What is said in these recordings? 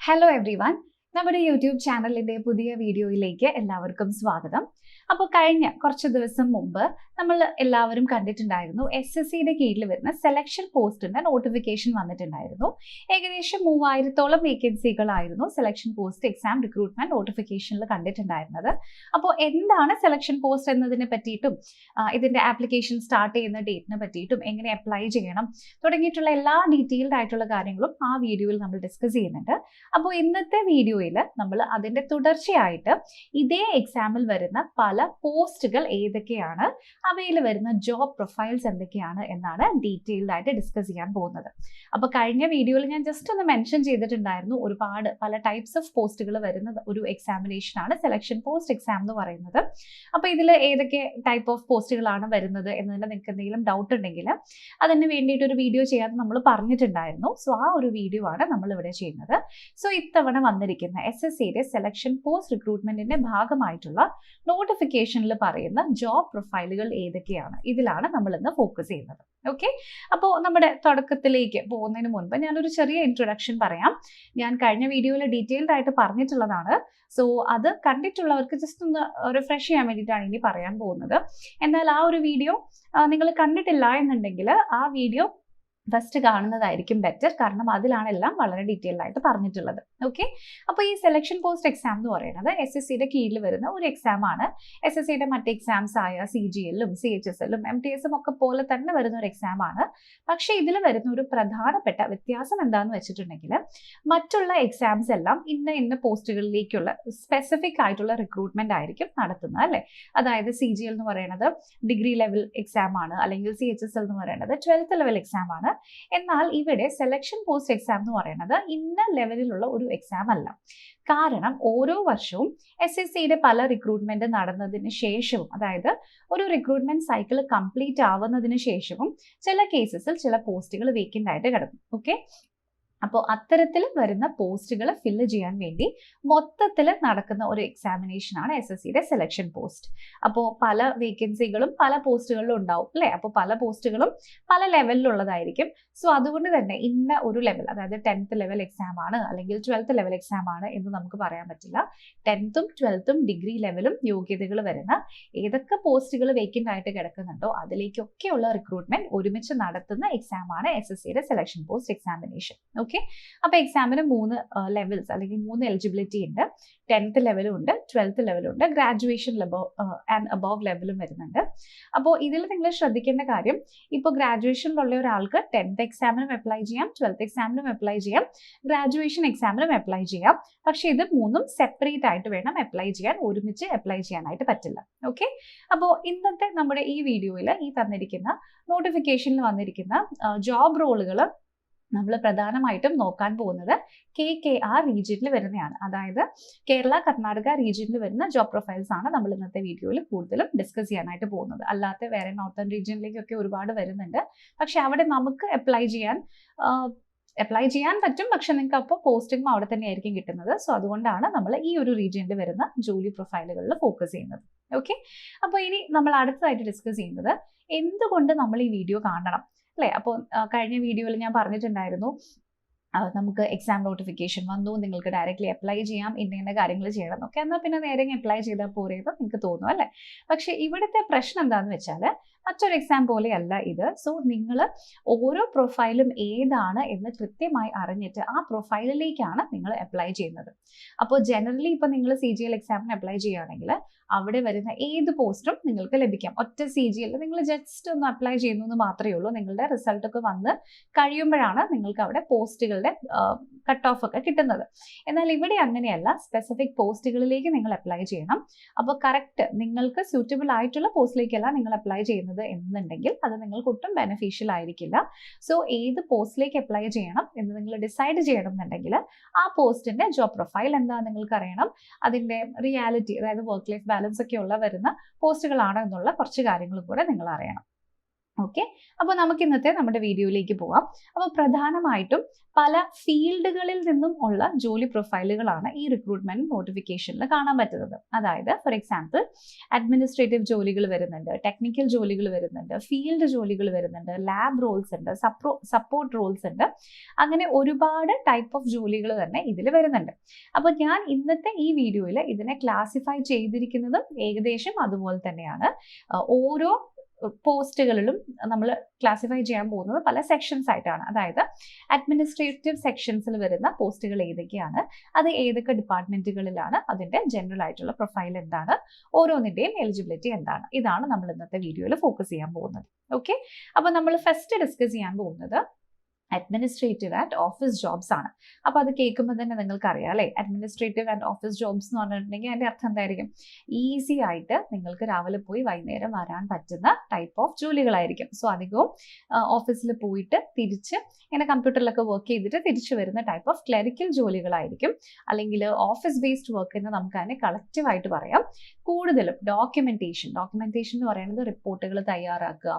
Hello every one, നമ്മുടെ YouTube ചാനലിൻ്റെ പുതിയ വീഡിയോയിലേക്ക് എല്ലാവർക്കും സ്വാഗതം. അപ്പോൾ കഴിഞ്ഞ കുറച്ച് ദിവസം മുമ്പ് നമ്മൾ എല്ലാവരും കണ്ടിട്ടുണ്ടായിരുന്നു SSCയുടെ കീഴിൽ വരുന്ന സെലക്ഷൻ പോസ്റ്റിൻ്റെ നോട്ടിഫിക്കേഷൻ വന്നിട്ടുണ്ടായിരുന്നു. ഏകദേശം 3000-ഓളം വേക്കൻസികളായിരുന്നു സെലക്ഷൻ പോസ്റ്റ് എക്സാം റിക്രൂട്ട്മെന്റ് നോട്ടിഫിക്കേഷനിൽ കണ്ടിട്ടുണ്ടായിരുന്നത്. അപ്പോൾ എന്താണ് സെലക്ഷൻ പോസ്റ്റ് എന്നതിനെ പറ്റിയിട്ടും ഇതിൻ്റെ ആപ്ലിക്കേഷൻ സ്റ്റാർട്ട് ചെയ്യുന്ന ഡേറ്റിനെ പറ്റിയിട്ടും എങ്ങനെ അപ്ലൈ ചെയ്യണം തുടങ്ങിയിട്ടുള്ള എല്ലാ ഡീറ്റെയിൽഡ് ആയിട്ടുള്ള കാര്യങ്ങളും ആ വീഡിയോയിൽ നമ്മൾ ഡിസ്കസ് ചെയ്യുന്നുണ്ട്. അപ്പോൾ ഇന്നത്തെ വീഡിയോയിൽ നമ്മൾ അതിൻ്റെ തുടർച്ചയായിട്ട് ഇതേ എക്സാമിൽ വരുന്ന പല പോസ്റ്റുകൾ ഏതൊക്കെയാണ്, അവയിൽ വരുന്ന ജോബ് പ്രൊഫൈൽസ് എന്തൊക്കെയാണ് എന്നാണ് ഡീറ്റെയിൽഡ് ആയിട്ട് ഡിസ്കസ് ചെയ്യാൻ പോകുന്നത്. അപ്പോൾ കഴിഞ്ഞ വീഡിയോയിൽ ഞാൻ ജസ്റ്റ് ഒന്ന് മെൻഷൻ ചെയ്തിട്ടുണ്ടായിരുന്നു, ഒരുപാട് പല ടൈപ്സ് ഓഫ് പോസ്റ്റുകൾ വരുന്ന ഒരു എക്സാമിനേഷൻ ആണ് സെലക്ഷൻ പോസ്റ്റ് എക്സാം എന്ന് പറയുന്നത്. അപ്പോൾ ഇതിൽ ഏതൊക്കെ ടൈപ്പ് ഓഫ് പോസ്റ്റുകളാണ് വരുന്നത് എന്നതിൽ നിങ്ങൾക്ക് എന്തെങ്കിലും ഡൗട്ട് ഉണ്ടെങ്കിൽ അതിന് വേണ്ടിയിട്ട് ഒരു വീഡിയോ ചെയ്യാൻ നമ്മൾ പറഞ്ഞിട്ടുണ്ടായിരുന്നു. സോ ആ ഒരു വീഡിയോ ആണ് നമ്മൾ ഇവിടെ ചെയ്യുന്നത്. സോ ഇത്തവണ വന്നിരിക്കുന്ന SSCയുടെ സെലക്ഷൻ പോസ്റ്റ് റിക്രൂട്ട്മെന്റിന്റെ ഭാഗമായിട്ടുള്ള നോട്ടിഫിക്കേഷനിൽ പറയുന്ന ജോബ് പ്രൊഫൈലുകൾ ഏതൊക്കെയാണ്, ഇതിലാണ് നമ്മൾ ഇന്ന് ഫോക്കസ് ചെയ്യുന്നത്. ഓക്കെ, അപ്പോൾ നമ്മുടെ തുടക്കത്തിലേക്ക് പോകുന്നതിന് മുൻപ് ഞാനൊരു ചെറിയ ഇൻട്രൊഡക്ഷൻ പറയാം. ഞാൻ കഴിഞ്ഞ വീഡിയോയിൽ ഡീറ്റെയിൽഡ് ആയിട്ട് പറഞ്ഞിട്ടുള്ളതാണ്. സോ അത് കണ്ടിട്ടുള്ളവർക്ക് ജസ്റ്റ് ഒന്ന് റിഫ്രഷ് ചെയ്യാൻ വേണ്ടിയിട്ടാണ് ഇനി പറയാൻ പോകുന്നത്. എന്നാൽ ആ ഒരു വീഡിയോ നിങ്ങൾ കണ്ടിട്ടില്ല എന്നുണ്ടെങ്കിൽ ആ വീഡിയോ ഫസ്റ്റ് കാണുന്നതായിരിക്കും ബെറ്റർ, കാരണം അതിലാണ് എല്ലാം വളരെ ഡീറ്റെയിൽഡ് ആയിട്ട് പറഞ്ഞിട്ടുള്ളത്. ഓക്കെ, അപ്പോൾ ഈ സെലക്ഷൻ പോസ്റ്റ് എക്സാം എന്ന് പറയുന്നത് SSCയുടെ കീഴിൽ വരുന്ന ഒരു എക്സാം ആണ്. SSCയുടെ മറ്റ് എക്സാംസ് ആയ CGL-ഉം CHSL-ഉം MTS-ഉം ഒക്കെ പോലെ തന്നെ വരുന്ന ഒരു എക്സാം ആണ്. പക്ഷേ ഇതിൽ വരുന്ന ഒരു പ്രധാനപ്പെട്ട വ്യത്യാസം എന്താണെന്ന് വെച്ചിട്ടുണ്ടെങ്കിൽ, മറ്റുള്ള എക്സാംസ് എല്ലാം ഇന്ന പോസ്റ്റുകളിലേക്കുള്ള സ്പെസിഫിക് ആയിട്ടുള്ള റിക്രൂട്ട്മെന്റ് ആയിരിക്കും നടത്തുന്നത്, അല്ലേ? അതായത് CGL എന്ന് പറയുന്നത് ഡിഗ്രി ലെവൽ എക്സാം ആണ്, അല്ലെങ്കിൽ CHSL എന്ന് പറയുന്നത് 12th ലെവൽ എക്സാം ആണ്. എന്നാൽ ഇവിടെ സെലക്ഷൻ പോസ്റ്റ് എക്സാം എന്ന് പറയുന്നത് ഇന്ന ലെവലിലുള്ള ഒരു എക്സാം അല്ല. കാരണം ഓരോ വർഷവും SSCയുടെ പല റിക്രൂട്ട്മെന്റ് നടന്നതിന് ശേഷവും, അതായത് ഒരു റിക്രൂട്ട്മെന്റ് സൈക്കിൾ കംപ്ലീറ്റ് ആവുന്നതിന് ശേഷവും ചില കേസസിൽ ചില പോസ്റ്റുകൾ വേക്കൻ്റ് ആയിട്ട് കിടക്കും. ഓക്കെ, അപ്പോൾ അത്തരത്തിൽ വരുന്ന പോസ്റ്റുകൾ ഫില്ല് ചെയ്യാൻ വേണ്ടി മൊത്തത്തിൽ നടക്കുന്ന ഒരു എക്സാമിനേഷനാണ് SSCയുടെ സെലക്ഷൻ പോസ്റ്റ്. അപ്പോൾ പല വേക്കൻസികളും പല പോസ്റ്റുകളിലും ഉണ്ടാവും, അല്ലേ? അപ്പോൾ പല പോസ്റ്റുകളും പല ലെവലിലുള്ളതായിരിക്കും. സോ അതുകൊണ്ട് തന്നെ ഇന്ന ഒരു ലെവൽ, അതായത് 10th ലെവൽ എക്സാം ആണ് അല്ലെങ്കിൽ 12th ലെവൽ എക്സാം ആണ് എന്ന് നമുക്ക് പറയാൻ പറ്റില്ല. 10th-ഉം 12th-ഉം ഡിഗ്രി ലെവലും യോഗ്യതകൾ വരുന്ന ഏതൊക്കെ പോസ്റ്റുകൾ വേക്കൻ്റ് ആയിട്ട് കിടക്കുന്നുണ്ടോ അതിലേക്കൊക്കെയുള്ള റിക്രൂട്ട്മെന്റ് ഒരുമിച്ച് നടത്തുന്ന എക്സാം ആണ് SSCയുടെ സെലക്ഷൻ പോസ്റ്റ് എക്സാമിനേഷൻ. ഓക്കെ, അപ്പോൾ എക്സാമിന് 3 ലെവൽസ് അല്ലെങ്കിൽ 3 എലിജിബിലിറ്റി ഉണ്ട്. 10th ലെവലും ഉണ്ട്, 12th ലെവലും ഉണ്ട്, ഗ്രാജുവേഷൻ ആൻഡ് അബോവ് ലെവലും വരുന്നുണ്ട്. അപ്പോൾ ഇതിൽ നിങ്ങൾ ശ്രദ്ധിക്കേണ്ട കാര്യം, ഇപ്പോൾ ഗ്രാജുവേഷനിലുള്ള ഒരാൾക്ക് 10th എക്സാമിനും അപ്ലൈ ചെയ്യാം, 12th എക്സാമിനും അപ്ലൈ ചെയ്യാം, ഗ്രാജുവേഷൻ എക്സാമിനും അപ്ലൈ ചെയ്യാം. പക്ഷേ ഇത് മൂന്നും സെപ്പറേറ്റ് ആയിട്ട് വേണം അപ്ലൈ ചെയ്യാൻ, ഒരുമിച്ച് അപ്ലൈ ചെയ്യാനായിട്ട് പറ്റില്ല. ഓക്കെ, അപ്പോൾ ഇന്നത്തെ നമ്മുടെ ഈ വീഡിയോയിൽ ഈ തന്നിരിക്കുന്ന നോട്ടിഫിക്കേഷനിൽ വന്നിരിക്കുന്ന ജോബ് റോളുകൾ നമ്മൾ പ്രധാനമായിട്ടും നോക്കാൻ പോകുന്നത് KKR റീജിയനിൽ വരുന്നതാണ്. അതായത് കേരള കർണാടക റീജിയനിൽ വരുന്ന ജോബ് പ്രൊഫൈൽസ് ആണ് നമ്മൾ ഇന്നത്തെ വീഡിയോയിൽ കൂടുതലും ഡിസ്കസ് ചെയ്യാനായിട്ട് പോകുന്നത്. അല്ലാത്ത വേറെ നോർത്തേൺ റീജിയനിലേക്കൊക്കെ ഒരുപാട് വരുന്നുണ്ട്. പക്ഷെ അവിടെ നമുക്ക് അപ്ലൈ ചെയ്യാൻ പറ്റും, പക്ഷെ നിങ്ങൾക്ക് അപ്പോൾ പോസ്റ്റിംഗ് അവിടെ തന്നെ ആയിരിക്കും കിട്ടുന്നത്. സോ അതുകൊണ്ടാണ് നമ്മൾ ഈ ഒരു റീജിയനിൽ വരുന്ന ജോലി പ്രൊഫൈലുകളിൽ ഫോക്കസ് ചെയ്യുന്നത്. ഓക്കെ, അപ്പോൾ ഇനി നമ്മൾ അടുത്തതായിട്ട് ഡിസ്കസ് ചെയ്യുന്നത് എന്തുകൊണ്ട് നമ്മൾ ഈ വീഡിയോ കാണണം, അല്ലേ? അപ്പോൾ കഴിഞ്ഞ വീഡിയോയിൽ ഞാൻ പറഞ്ഞിട്ടുണ്ടായിരുന്നു, നമുക്ക് എക്സാം നോട്ടിഫിക്കേഷൻ വന്നു, നിങ്ങൾക്ക് ഡയറക്റ്റ്ലി അപ്ലൈ ചെയ്യാം, ഇന്ന കാര്യങ്ങൾ ചെയ്യണം എന്നൊക്കെ. എന്നാൽ പിന്നെ നേരെ അപ്ലൈ ചെയ്താൽ പോരെയെന്ന് നിങ്ങൾക്ക് തോന്നും, അല്ലേ? പക്ഷേ ഇവിടുത്തെ പ്രശ്നം എന്താണെന്ന് വെച്ചാൽ മറ്റൊരു എക്സാം പോലെയല്ല ഇത്. സോ നിങ്ങൾ ഓരോ പ്രൊഫൈലും ഏതാണ് എന്ന് കൃത്യമായി അറിഞ്ഞിട്ട് ആ പ്രൊഫൈലിലേക്കാണ് നിങ്ങൾ അപ്ലൈ ചെയ്യുന്നത്. അപ്പോൾ ജനറലി ഇപ്പോൾ നിങ്ങൾ CGL എക്സാമിന് അപ്ലൈ ചെയ്യുകയാണെങ്കിൽ അവിടെ വരുന്ന ഏത് പോസ്റ്റും നിങ്ങൾക്ക് ലഭിക്കാം. ഒറ്റ CGL നിങ്ങൾ ജസ്റ്റ് ഒന്ന് അപ്ലൈ ചെയ്യുന്നു എന്ന് മാത്രമേ ഉള്ളൂ. നിങ്ങളുടെ റിസൾട്ടൊക്കെ വന്ന് കഴിയുമ്പോഴാണ് നിങ്ങൾക്ക് അവിടെ പോസ്റ്റുകളുടെ കട്ട് ഓഫ് ഒക്കെ കിട്ടുന്നത്. എന്നാൽ ഇവിടെ അങ്ങനെയല്ല, സ്പെസിഫിക് പോസ്റ്റുകളിലേക്ക് നിങ്ങൾ അപ്ലൈ ചെയ്യണം. അപ്പോൾ കറക്റ്റ് നിങ്ങൾക്ക് സ്യൂറ്റബിൾ ആയിട്ടുള്ള പോസ്റ്റിലേക്കല്ല നിങ്ങൾ അപ്ലൈ ചെയ്യുന്നത് എന്നുണ്ടെങ്കിൽ അത് നിങ്ങൾക്ക് ഒട്ടും ബെനിഫിഷ്യൽ ആയിരിക്കില്ല. സോ ഏത് പോസ്റ്റിലേക്ക് അപ്ലൈ ചെയ്യണം എന്ന് നിങ്ങൾ ഡിസൈഡ് ചെയ്യണം എന്നുണ്ടെങ്കിൽ ആ പോസ്റ്റിന്റെ ജോബ് പ്രൊഫൈൽ എന്താണെന്ന് നിങ്ങൾക്ക് അറിയണം. അതിന്റെ റിയാലിറ്റി, അതായത് വർക്ക് ലൈഫ് ബാലൻസ് ഒക്കെ വരുന്ന പോസ്റ്റുകളാണ് എന്നുള്ള കുറച്ച് കാര്യങ്ങൾ കൂടെ നിങ്ങൾ അറിയണം. ഓക്കെ, അപ്പോൾ നമുക്ക് ഇന്നത്തെ നമ്മുടെ വീഡിയോയിലേക്ക് പോവാം. അപ്പോൾ പ്രധാനമായിട്ടും പല ഫീൽഡുകളിൽ നിന്നും ഉള്ള ജോലി പ്രൊഫൈലുകളാണ് ഈ റിക്രൂട്ട്മെന്റ് നോട്ടിഫിക്കേഷനിൽ കാണാൻ പറ്റുന്നത്. അതായത് ഫോർ എക്സാമ്പിൾ അഡ്മിനിസ്ട്രേറ്റീവ് ജോലികൾ വരുന്നുണ്ട്, ടെക്നിക്കൽ ജോലികൾ വരുന്നുണ്ട്, ഫീൽഡ് ജോലികൾ വരുന്നുണ്ട്, ലാബ് റോൾസ് ഉണ്ട്, സപ്പോർട്ട് റോൾസ് ഉണ്ട്. അങ്ങനെ ഒരുപാട് ടൈപ്പ് ഓഫ് ജോലികൾ തന്നെ ഇതിൽ വരുന്നുണ്ട്. അപ്പോൾ ഞാൻ ഇന്നത്തെ ഈ വീഡിയോയിൽ ഇതിനെ ക്ലാസിഫൈ ചെയ്തിരിക്കുന്നതും ഏകദേശം അതുപോലെ തന്നെയാണ്. ഓരോ പോസ്റ്റുകളിലും നമ്മൾ ക്ലാസിഫൈ ചെയ്യാൻ പോകുന്നത് പല സെക്ഷൻസ് ആയിട്ടാണ്. അതായത് അഡ്മിനിസ്ട്രേറ്റീവ് സെക്ഷൻസിൽ വരുന്ന പോസ്റ്റുകൾ ഏതൊക്കെയാണ്, അത് ഏതൊക്കെ ഡിപ്പാർട്ട്മെന്റുകളിലാണ്, അതിന്റെ ജനറൽ ആയിട്ടുള്ള പ്രൊഫൈൽ എന്താണ്, ഓരോന്നിന്റെയും എലിജിബിലിറ്റി എന്താണ്, ഇതാണ് നമ്മൾ ഇന്നത്തെ വീഡിയോയിൽ ഫോക്കസ് ചെയ്യാൻ പോകുന്നത്. ഓക്കെ, അപ്പോൾ നമ്മൾ ഫസ്റ്റ് ഡിസ്കസ് ചെയ്യാൻ പോകുന്നത് അഡ്മിനിസ്ട്രേറ്റീവ് ആൻഡ് ഓഫീസ് ജോബ്സ് ആണ്. അപ്പോൾ അത് കേൾക്കുമ്പോൾ തന്നെ നിങ്ങൾക്ക് അറിയാം അല്ലേ, അഡ്മിനിസ്ട്രേറ്റീവ് ആൻഡ് ഓഫീസ് ജോബ്സ് എന്ന് പറഞ്ഞിട്ടുണ്ടെങ്കിൽ അതിൻ്റെ അർത്ഥം എന്തായിരിക്കും? ഈസി ആയിട്ട് നിങ്ങൾക്ക് രാവിലെ പോയി വൈകുന്നേരം വരാൻ പറ്റുന്ന ടൈപ്പ് ഓഫ് ജോലികളായിരിക്കും. സോ അധികവും ഓഫീസിൽ പോയിട്ട് തിരിച്ച് ഇങ്ങനെ കമ്പ്യൂട്ടറിലൊക്കെ വർക്ക് ചെയ്തിട്ട് തിരിച്ചു വരുന്ന ടൈപ്പ് ഓഫ് ക്ലറിക്കൽ ജോലികളായിരിക്കും, അല്ലെങ്കിൽ ഓഫീസ് ബേസ്ഡ് വർക്ക് എന്ന് നമുക്ക് അതിനെ കളക്റ്റീവായിട്ട് പറയാം. കൂടുതലും ഡോക്യുമെന്റേഷൻ എന്ന് പറയുന്നത് റിപ്പോർട്ടുകൾ തയ്യാറാക്കുക,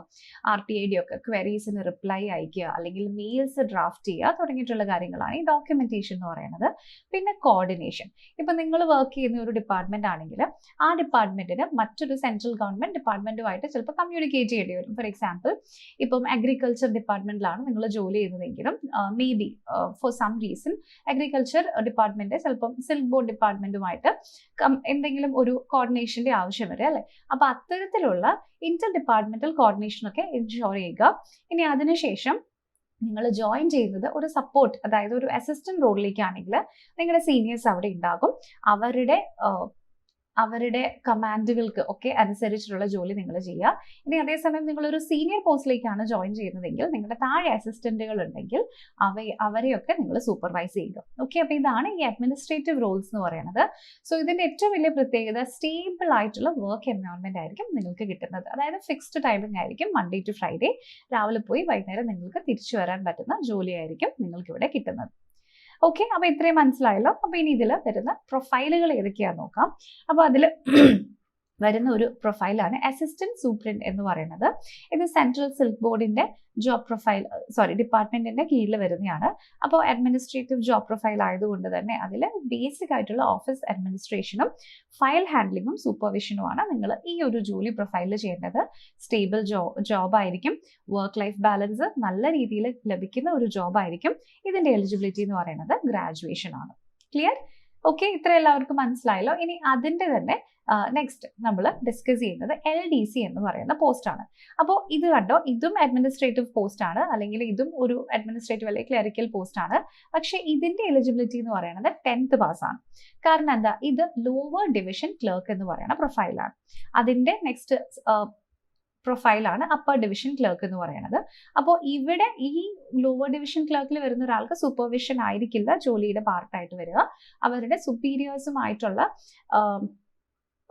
RTID ഒക്കെ ക്വയറീസിന് റിപ്ലൈ അയക്കുക, അല്ലെങ്കിൽ മെയിൽസ് ഡ്രാഫ്റ്റ് ചെയ്യുക തുടങ്ങിയിട്ടുള്ള കാര്യങ്ങളാണ് ഈ ഡോക്യുമെന്റേഷൻ എന്ന് പറയുന്നത്. പിന്നെ കോർഡിനേഷൻ, ഇപ്പം നിങ്ങൾ വർക്ക് ചെയ്യുന്ന ഒരു ഡിപ്പാർട്ട്മെന്റ് ആണെങ്കിൽ ആ ഡിപ്പാർട്ട്മെന്റിന് മറ്റൊരു സെൻട്രൽ ഗവൺമെന്റ് ഡിപ്പാർട്ട്മെന്റുമായിട്ട് ചിലപ്പോൾ കമ്മ്യൂണിക്കേറ്റ് ചെയ്യേണ്ടി വരും. ഫോർ എക്സാമ്പിൾ ഇപ്പം അഗ്രികൾച്ചർ ഡിപ്പാർട്ട്മെന്റിലാണ് നിങ്ങൾ ജോലി ചെയ്യുന്നതെങ്കിലും maybe for some reason agriculture department ചിലപ്പം സിൽക്ക് ബോർഡ് ഡിപ്പാർട്ട്മെന്റുമായിട്ട് എന്തെങ്കിലും ഒരു കോർഡിനേഷന്റെ ആവശ്യം വരും അല്ലെ. അപ്പൊ അത്തരത്തിലുള്ള ഇന്റർ ഡിപ്പാർട്ട്മെന്റൽ കോർഡിനേഷൻ ഒക്കെ എൻഷുർ ചെയ്യുക. ഇനി അതിനുശേഷം നിങ്ങൾ ജോയിൻ ചെയ്യുന്നത് ഒരു സപ്പോർട്ട്, അതായത് ഒരു അസിസ്റ്റന്റ് റോളിലേക്കാണെങ്കിൽ നിങ്ങളുടെ സീനിയേഴ്സ് അവിടെ ഉണ്ടാകും. അവരുടെ കമാൻഡുകൾക്ക് ഒക്കെ അനുസരിച്ചിട്ടുള്ള ജോലി നിങ്ങൾ ചെയ്യുക. ഇനി അതേസമയം നിങ്ങളൊരു സീനിയർ പോസ്റ്റിലേക്കാണ് ജോയിൻ ചെയ്യുന്നതെങ്കിൽ നിങ്ങളുടെ താഴെ അസിസ്റ്റന്റുകൾ ഉണ്ടെങ്കിൽ അവരെയൊക്കെ നിങ്ങൾ സൂപ്പർവൈസ് ചെയ്യുക. ഓക്കെ, അപ്പോൾ ഇതാണ് ഈ അഡ്മിനിസ്ട്രേറ്റീവ് റോൾസ് എന്ന് പറയുന്നത്. സോ ഇതിന്റെ ഏറ്റവും വലിയ പ്രത്യേകത സ്റ്റേബിൾ ആയിട്ടുള്ള വർക്ക് എൻവയോൺമെന്റ് ആയിരിക്കും നിങ്ങൾക്ക് കിട്ടുന്നത്. അതായത് ഫിക്സ്ഡ് ടൈമിംഗ് ആയിരിക്കും, മൺഡേ ടു ഫ്രൈഡേ രാവിലെ പോയി വൈകുന്നേരം നിങ്ങൾക്ക് തിരിച്ചു വരാൻ പറ്റുന്ന ജോലിയായിരിക്കും നിങ്ങൾക്ക് ഇവിടെ കിട്ടുന്നത്. ഓക്കെ, അപ്പൊ ഇത്രയും മനസ്സിലായല്ലോ. അപ്പൊ ഇനി ഇതിൽ വരുന്ന പ്രൊഫൈലുകൾ ഏതൊക്കെയാന്ന് നോക്കാം. അപ്പൊ അതിൽ വരുന്ന ഒരു പ്രൊഫൈലാണ് അസിസ്റ്റന്റ് സൂപ്രണ്ട് എന്ന് പറയുന്നത്. ഇത് സെൻട്രൽ സിൽക്ക് ബോർഡിന്റെ ജോബ് പ്രൊഫൈൽ ഡിപ്പാർട്ട്മെന്റിന്റെ കീഴിൽ വരുന്നതാണ്. അപ്പോൾ അഡ്മിനിസ്ട്രേറ്റീവ് ജോബ് പ്രൊഫൈൽ ആയതുകൊണ്ട് തന്നെ അതിൽ ബേസിക് ആയിട്ടുള്ള ഓഫീസ് അഡ്മിനിസ്ട്രേഷനും ഫയൽ ഹാൻഡ്ലിങ്ങും സൂപ്പർവിഷനുമാണ് നിങ്ങൾ ഈ ഒരു ജോലി പ്രൊഫൈലിൽ ചെയ്യേണ്ടത്. സ്റ്റേബിൾ ജോബ് ആയിരിക്കും, വർക്ക് ലൈഫ് ബാലൻസ് നല്ല രീതിയിൽ ലഭിക്കുന്ന ഒരു ജോബ് ആയിരിക്കും. ഇതിന്റെ എലിജിബിലിറ്റി എന്ന് പറയുന്നത് ഗ്രാജുവേഷൻ ആണ്. ക്ലിയർ? ഓക്കെ, ഇത്ര എല്ലാവർക്കും മനസ്സിലായല്ലോ. ഇനി അതിന്റെ തന്നെ നെക്സ്റ്റ് നമ്മൾ ഡിസ്കസ് ചെയ്യുന്നത് LDC എന്ന് പറയുന്ന പോസ്റ്റാണ്. അപ്പോൾ ഇത് കണ്ടോ, ഇതും അഡ്മിനിസ്ട്രേറ്റീവ് പോസ്റ്റ് ആണ്, അല്ലെങ്കിൽ ഇതും ഒരു അഡ്മിനിസ്ട്രേറ്റീവ് അല്ലെങ്കിൽ ക്ലറിക്കൽ പോസ്റ്റ് ആണ്. പക്ഷേ ഇതിന്റെ എലിജിബിലിറ്റി എന്ന് പറയുന്നത് 10th പാസ് ആണ്. കാരണം എന്താ, ഇത് ലോവർ ഡിവിഷൻ ക്ലർക്ക് എന്ന് പറയുന്ന പ്രൊഫൈലാണ്. അതിന്റെ നെക്സ്റ്റ് പ്രൊഫൈലാണ് അപ്പർ ഡിവിഷൻ ക്ലർക്ക് എന്ന് പറയുന്നത്. അപ്പോൾ ഇവിടെ ഈ ലോവർ ഡിവിഷൻ ക്ലർക്കിൽ വരുന്ന ഒരാൾക്ക് സൂപ്പർവിഷൻ ആയിരിക്കില്ല ജോലിയുടെ പാർട്ടായിട്ട് വരിക. അവരുടെ സുപ്പീരിയേഴ്സുമായിട്ടുള്ള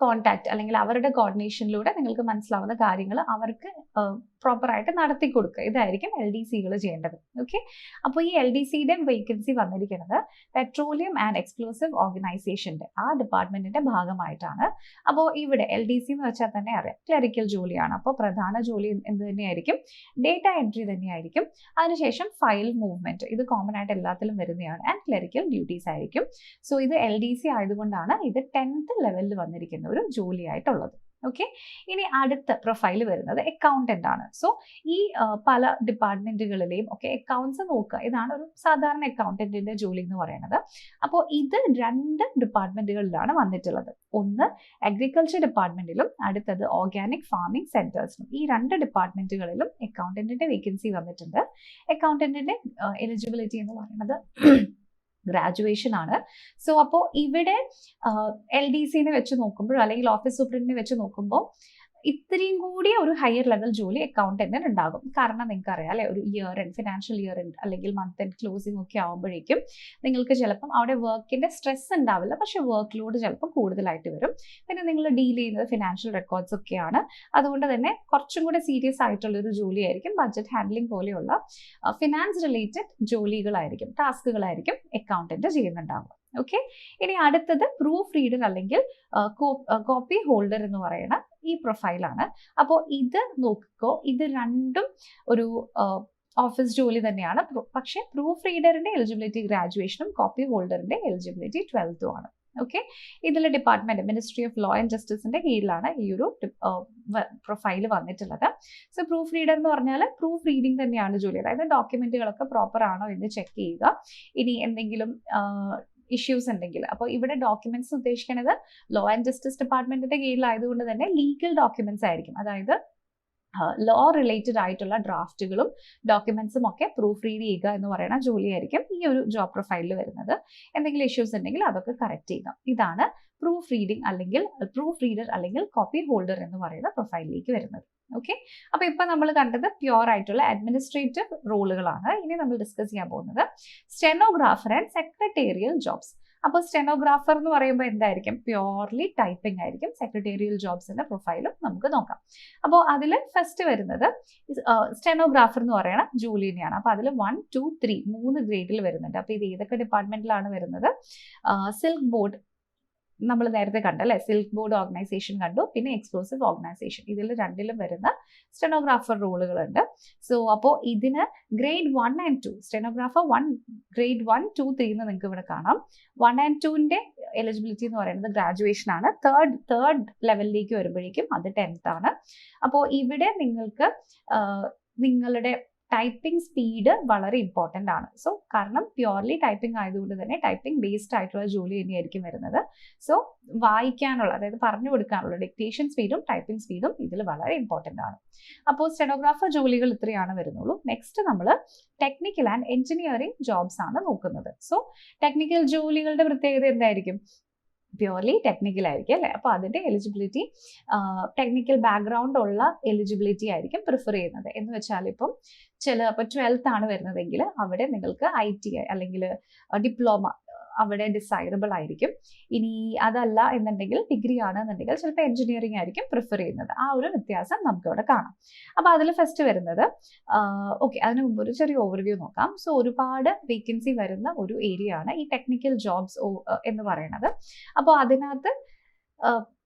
കോൺടാക്ട് അല്ലെങ്കിൽ അവരുടെ കോർഡിനേഷനിലൂടെ നിങ്ങൾക്ക് മനസ്സിലാവുന്ന കാര്യങ്ങൾ അവർക്ക് പ്രോപ്പറായിട്ട് നടത്തി കൊടുക്കുക. ഇതായിരിക്കും LDCകൾ ചെയ്യേണ്ടത്. ഓക്കെ, അപ്പോൾ ഈ LDCയുടെ വേക്കൻസി വന്നിരിക്കുന്നത് പെട്രോളിയം ആൻഡ് എക്സ്പ്ലോസീവ് ഓർഗനൈസേഷന്റെ ആ ഡിപ്പാർട്ട്മെന്റിന്റെ ഭാഗമായിട്ടാണ്. അപ്പോൾ ഇവിടെ LDC എന്ന് വെച്ചാൽ തന്നെ അറിയാം, ക്ലറിക്കൽ ജോലിയാണ്. അപ്പോൾ പ്രധാന ജോലി എന്ത് തന്നെയായിരിക്കും? ഡേറ്റ എൻട്രി തന്നെയായിരിക്കും. അതിനുശേഷം ഫയൽ മൂവ്മെന്റ്, ഇത് കോമൺ ആയിട്ട് എല്ലാത്തിലും വരുന്നതാണ്. ആൻഡ് ക്ലറിക്കൽ ഡ്യൂട്ടീസ് ആയിരിക്കും. സോ ഇത് LDC ആയതുകൊണ്ടാണ് ഇത് 10th ലെവലിൽ വന്നിരിക്കുന്ന ഒരു ജോലിയായിട്ടുള്ളത്. ഓക്കെ, ഇനി അടുത്ത പ്രൊഫൈൽ വരുന്നത് അക്കൗണ്ടന്റ് ആണ്. സോ ഈ പല ഡിപ്പാർട്ട്മെന്റുകളിലെയും ഒക്കെ അക്കൗണ്ട്സ് നോക്കുക, ഇതാണ് ഒരു സാധാരണ അക്കൗണ്ടന്റിന്റെ ജോലി എന്ന് പറയുന്നത്. അപ്പോൾ ഇത് 2 ഡിപ്പാർട്ട്മെന്റുകളിലാണ് വന്നിട്ടുള്ളത്. ഒന്ന് അഗ്രികൾച്ചർ ഡിപ്പാർട്ട്മെന്റിലും അടുത്തത് ഓർഗാനിക് ഫാമിംഗ് സെന്റേഴ്സിലും. ഈ 2 ഡിപ്പാർട്ട്മെന്റുകളിലും അക്കൗണ്ടന്റിന്റെ വേക്കൻസി വന്നിട്ടുണ്ട്. അക്കൗണ്ടന്റിന്റെ എലിജിബിലിറ്റി എന്ന് പറയുന്നത് ഗ്രാജുവേഷൻ ആണ്. സോ അപ്പോൾ ഇവിടെ LDCനെ വെച്ച് നോക്കുമ്പോൾ അല്ലെങ്കിൽ ഓഫീസ് സൂപ്രണ്ടിനെ വെച്ച് നോക്കുമ്പോൾ ഇത്രയും കൂടി ഒരു ഹയർ ലെവൽ ജോലി അക്കൗണ്ടന്റിന് ഉണ്ടാകും. കാരണം നിങ്ങൾക്ക് അറിയാം അല്ലെ, ഒരു year end, financial year end അല്ലെങ്കിൽ മന്ത് എൻഡ് ക്ലോസിംഗ് ഒക്കെ ആകുമ്പോഴേക്കും നിങ്ങൾക്ക് ചിലപ്പം അവിടെ വർക്കിന്റെ സ്ട്രെസ് ഉണ്ടാവില്ല, പക്ഷെ വർക്ക് ലോഡ് ചിലപ്പോൾ കൂടുതലായിട്ട് വരും. പിന്നെ നിങ്ങൾ ഡീൽ ചെയ്യുന്നത് ഫിനാൻഷ്യൽ റെക്കോർഡ്സ് ഒക്കെയാണ്. അതുകൊണ്ട് തന്നെ കുറച്ചും കൂടെ സീരിയസ് ആയിട്ടുള്ള ഒരു ജോലിയായിരിക്കും. ബഡ്ജറ്റ് ഹാൻഡ്ലിംഗ് പോലെയുള്ള ഫിനാൻസ് റിലേറ്റഡ് ജോലികളായിരിക്കും, ടാസ്കുകളായിരിക്കും അക്കൗണ്ടന്റ് ചെയ്യുന്നുണ്ടാവുക. ഓക്കെ. ഇനി അടുത്തത് പ്രൂഫ് റീഡർ അല്ലെങ്കിൽ കോപ്പി ഹോൾഡർ എന്ന് പറയുന്ന ഈ പ്രൊഫൈലാണ്. അപ്പോൾ ഇത് നോക്കിക്കോ, ഇത് രണ്ടും ഒരു ഓഫീസ് ജോലി തന്നെയാണ്. പക്ഷേ പ്രൂഫ് റീഡറിന്റെ എലിജിബിലിറ്റി ഗ്രാജുവേഷനും കോപ്പി ഹോൾഡറിന്റെ എലിജിബിലിറ്റി 12th ആണ്. ഓക്കെ. ഇതിൽ department ministry of law and ജസ്റ്റിസിന്റെ കീഴിലാണ് ഈ ഒരു പ്രൊഫൈൽ വന്നിട്ടുള്ളത്. സോ പ്രൂഫ് റീഡർ എന്ന് പറഞ്ഞാൽ പ്രൂഫ് റീഡിംഗ് തന്നെയാണ് ജോലി. അതായത് ഡോക്യുമെന്റുകളൊക്കെ പ്രോപ്പർ ആണോ എന്ന് ചെക്ക് ചെയ്യുക. ഇനി എന്തെങ്കിലും ഇഷ്യൂസ് ഉണ്ടെങ്കിൽ, അപ്പോൾ ഇവിടെ ഡോക്യുമെന്റ്സ് ഉദ്ദേശിക്കുന്നത് ലോ ആൻഡ് ജസ്റ്റിസ് ഡിപ്പാർട്ട്മെന്റിന്റെ കീഴിലായതുകൊണ്ട് തന്നെ ലീഗൽ ഡോക്യുമെന്റ്സ് ആയിരിക്കും. അതായത് ലോ റിലേറ്റഡ് ആയിട്ടുള്ള ഡ്രാഫ്റ്റുകളും ഡോക്യുമെന്റ്സും ഒക്കെ പ്രൂഫ് റീഡ് ചെയ്യുക എന്ന് പറയുന്ന ജോലിയായിരിക്കും ഈ ഒരു ജോബ് പ്രൊഫൈലിൽ വരുന്നത്. എന്തെങ്കിലും ഇഷ്യൂസ് ഉണ്ടെങ്കിൽ അതൊക്കെ കറക്റ്റ് ചെയ്യുക. ഇതാണ് പ്രൂഫ് റീഡിംഗ് അല്ലെങ്കിൽ പ്രൂഫ് റീഡർ അല്ലെങ്കിൽ കോപ്പി ഹോൾഡർ എന്ന് പറയുന്ന പ്രൊഫൈലിലേക്ക് വരുന്നത്. ഓക്കെ. അപ്പോൾ ഇപ്പൊ നമ്മൾ കണ്ടത് പ്യുവർ ആയിട്ടുള്ള അഡ്മിനിസ്ട്രേറ്റീവ് റോളുകളാണ്. ഇനി നമ്മൾ ഡിസ്കസ് ചെയ്യാൻ പോകുന്നത് സ്റ്റെനോഗ്രാഫർ ആൻഡ് സെക്രട്ടേറിയൽ ജോബ്സ്. അപ്പോൾ സ്റ്റെനോഗ്രാഫർ എന്ന് പറയുമ്പോൾ എന്തായിരിക്കും? പ്യുവർലി ടൈപ്പിംഗ് ആയിരിക്കും. സെക്രട്ടേറിയൽ ജോബ്സിന്റെ പ്രൊഫൈലും നമുക്ക് നോക്കാം. അപ്പോൾ അതിൽ ഫസ്റ്റ് വരുന്നത് സ്റ്റെനോഗ്രാഫർ എന്ന് പറയുന്ന ജോലി തന്നെയാണ്. അപ്പോൾ അതിൽ 1, 2, 3 3 ഗ്രേഡിൽ വരുന്നുണ്ട്. അപ്പോൾ ഇത് ഏതൊക്കെ ഡിപ്പാർട്ട്മെന്റിലാണ് വരുന്നത്? സിൽക്ക് ബോർഡ് നമ്മൾ നേരത്തെ കണ്ടല്ലേ, സിൽക്ക് ബോർഡ് ഓർഗനൈസേഷൻ കണ്ടു, പിന്നെ എക്സ്ക്ലൂസീവ് ഓർഗനൈസേഷൻ, ഇതിൽ രണ്ടിലും വരുന്ന സ്റ്റെനോഗ്രാഫർ റോളുകളുണ്ട്. സോ അപ്പോൾ ഇതിന് ഗ്രേഡ് 1 and 2 സ്റ്റെനോഗ്രാഫർ 1 ഗ്രേഡ് 1, 2, 3 എന്ന് നിങ്ങൾക്ക് ഇവിടെ കാണാം. 1 and 2ന്റെ എലിജിബിലിറ്റി എന്ന് പറയുന്നത് ഗ്രാജുവേഷൻ ആണ്. തേർഡ് ലെവലിലേക്ക് വരുമ്പോഴേക്കും അത് 10th ആണ്. അപ്പോൾ ഇവിടെ നിങ്ങൾക്ക് നിങ്ങളുടെ ടൈപ്പിംഗ് സ്പീഡ് വളരെ ഇമ്പോർട്ടൻ്റ് ആണ്. സോ കാരണം പ്യുവർലി ടൈപ്പിംഗ് ആയതുകൊണ്ട് തന്നെ ടൈപ്പിംഗ് ബേസ്ഡ് ആയിട്ടുള്ള ജോലി തന്നെയായിരിക്കും വരുന്നത്. സോ വായിക്കാനുള്ള, അതായത് പറഞ്ഞു കൊടുക്കാനുള്ള ഡിക്റ്റേഷൻ സ്പീഡും ടൈപ്പിംഗ് സ്പീഡും ഇതിൽ വളരെ ഇമ്പോർട്ടൻ്റ് ആണ്. അപ്പോൾ സ്റ്റെനോഗ്രാഫർ ജോലികൾ ഇത്രയാണ് വരുന്നുള്ളൂ. നെക്സ്റ്റ് നമ്മൾ ടെക്നിക്കൽ ആൻഡ് എഞ്ചിനീയറിംഗ് ജോബ്സ് ആണ് നോക്കുന്നത്. സോ ടെക്നിക്കൽ ജോലികളുടെ പ്രത്യേകത എന്തായിരിക്കും? പ്യുവർലി ടെക്നിക്കൽ ആയിരിക്കും അല്ലേ. അപ്പോൾ അതിൻ്റെ എലിജിബിലിറ്റി ടെക്നിക്കൽ ബാക്ക്ഗ്രൗണ്ട് ഉള്ള എലിജിബിലിറ്റി ആയിരിക്കും പ്രിഫർ ചെയ്യുന്നത്. എന്ന് വെച്ചാൽ ഇപ്പോൾ 12th ആണ് വരുന്നതെങ്കിൽ അവിടെ നിങ്ങൾക്ക് ITI അല്ലെങ്കിൽ ഡിപ്ലോമ അവിടെ ഡിസൈറബിൾ ആയിരിക്കും. ഇനി അതല്ല എന്നുണ്ടെങ്കിൽ ഡിഗ്രി ആണെന്നുണ്ടെങ്കിൽ ചിലപ്പോൾ എഞ്ചിനീയറിംഗ് ആയിരിക്കും പ്രിഫർ ചെയ്യുന്നത്. ആ ഒരു വ്യത്യാസം നമുക്കിവിടെ കാണാം. അപ്പോൾ അതിൽ ഫസ്റ്റ് വരുന്നത് ഓക്കെ, അതിന് മുമ്പ് ഒരു ചെറിയ ഓവർവ്യൂ നോക്കാം. സോ ഒരുപാട് വേക്കൻസി വരുന്ന ഒരു ഏരിയ ആണ് ഈ ടെക്നിക്കൽ ജോബ്സ് എന്ന് പറയുന്നത്. അപ്പോൾ അതിനകത്ത്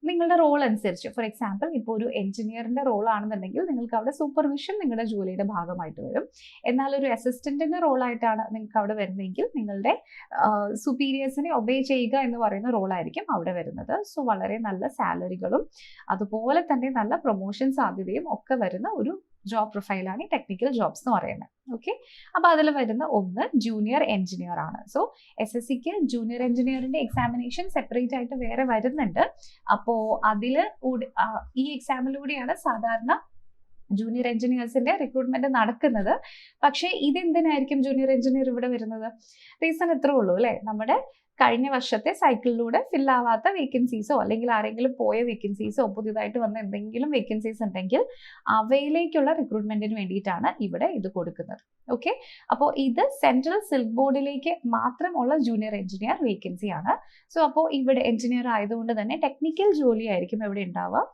നിങ്ങളുടെ റോൾ അനുസരിച്ച്, ഫോർ എക്സാമ്പിൾ ഇപ്പോൾ ഒരു എഞ്ചിനീയറിന്റെ റോൾ ആണെന്നുണ്ടെങ്കിൽ നിങ്ങൾക്ക് അവിടെ സൂപ്പർവിഷൻ നിങ്ങളുടെ ജോലിയുടെ ഭാഗമായിട്ട് വരും. എന്നാൽ ഒരു അസിസ്റ്റന്റിന്റെ റോളായിട്ടാണ് നിങ്ങൾക്ക് അവിടെ വരുന്നതെങ്കിൽ നിങ്ങളുടെ സുപ്പീരിയേഴ്സിനെ ഒബേ ചെയ്യുക എന്ന് പറയുന്ന റോളായിരിക്കും അവിടെ വരുന്നത്. സോ വളരെ നല്ല സാലറികളും അതുപോലെ തന്നെ നല്ല പ്രൊമോഷൻ സാധ്യതയും ഒക്കെ വരുന്ന ഒരു ജോബ് പ്രൊഫൈലാണ് ഈ ടെക്നിക്കൽ ജോബ്സ് എന്ന് പറയുന്നത്. ഓക്കെ. അപ്പോൾ അതിൽ വരുന്ന ഒന്ന് ജൂനിയർ എഞ്ചിനീയർ ആണ്. സോ SSCക്ക് ജൂനിയർ എഞ്ചിനീയറിന്റെ എക്സാമിനേഷൻ സെപ്പറേറ്റ് ആയിട്ട് വേറെ വരുന്നുണ്ട്. അപ്പോൾ അതിൽ ഈ എക്സാമിലൂടെയാണ് സാധാരണ ജൂനിയർ എഞ്ചിനീയേഴ്സിന്റെ റിക്രൂട്ട്മെന്റ് നടക്കുന്നത്. പക്ഷേ ഇതെന്തിനായിരിക്കും ജൂനിയർ എഞ്ചിനീയർ ഇവിടെ വരുന്നത്? റീസൺ ഇത്രേ ഉള്ളൂ അല്ലേ, നമ്മുടെ കഴിഞ്ഞ വർഷത്തെ സൈക്കിളിലൂടെ ഫില്ലാവാത്ത വേക്കൻസീസോ അല്ലെങ്കിൽ ആരെങ്കിലും പോയ വേക്കൻസീസോ പുതിയതായിട്ട് വന്ന എന്തെങ്കിലും വേക്കൻസീസ് ഉണ്ടെങ്കിൽ അവയിലേക്കുള്ള റിക്രൂട്ട്മെന്റിന് വേണ്ടിയിട്ടാണ് ഇവിടെ ഇത് കൊടുക്കുന്നത്. ഓക്കെ. അപ്പോൾ ഇത് സെൻട്രൽ സിൽക്ക് ബോർഡിലേക്ക് മാത്രമുള്ള ജൂനിയർ എഞ്ചിനീയർ വേക്കൻസി ആണ്. സോ അപ്പോൾ ഇവിടെ എഞ്ചിനീയർ ആയതുകൊണ്ട് തന്നെ ടെക്നിക്കൽ ജോലിയായിരിക്കും ഇവിടെ ഉണ്ടാവുക.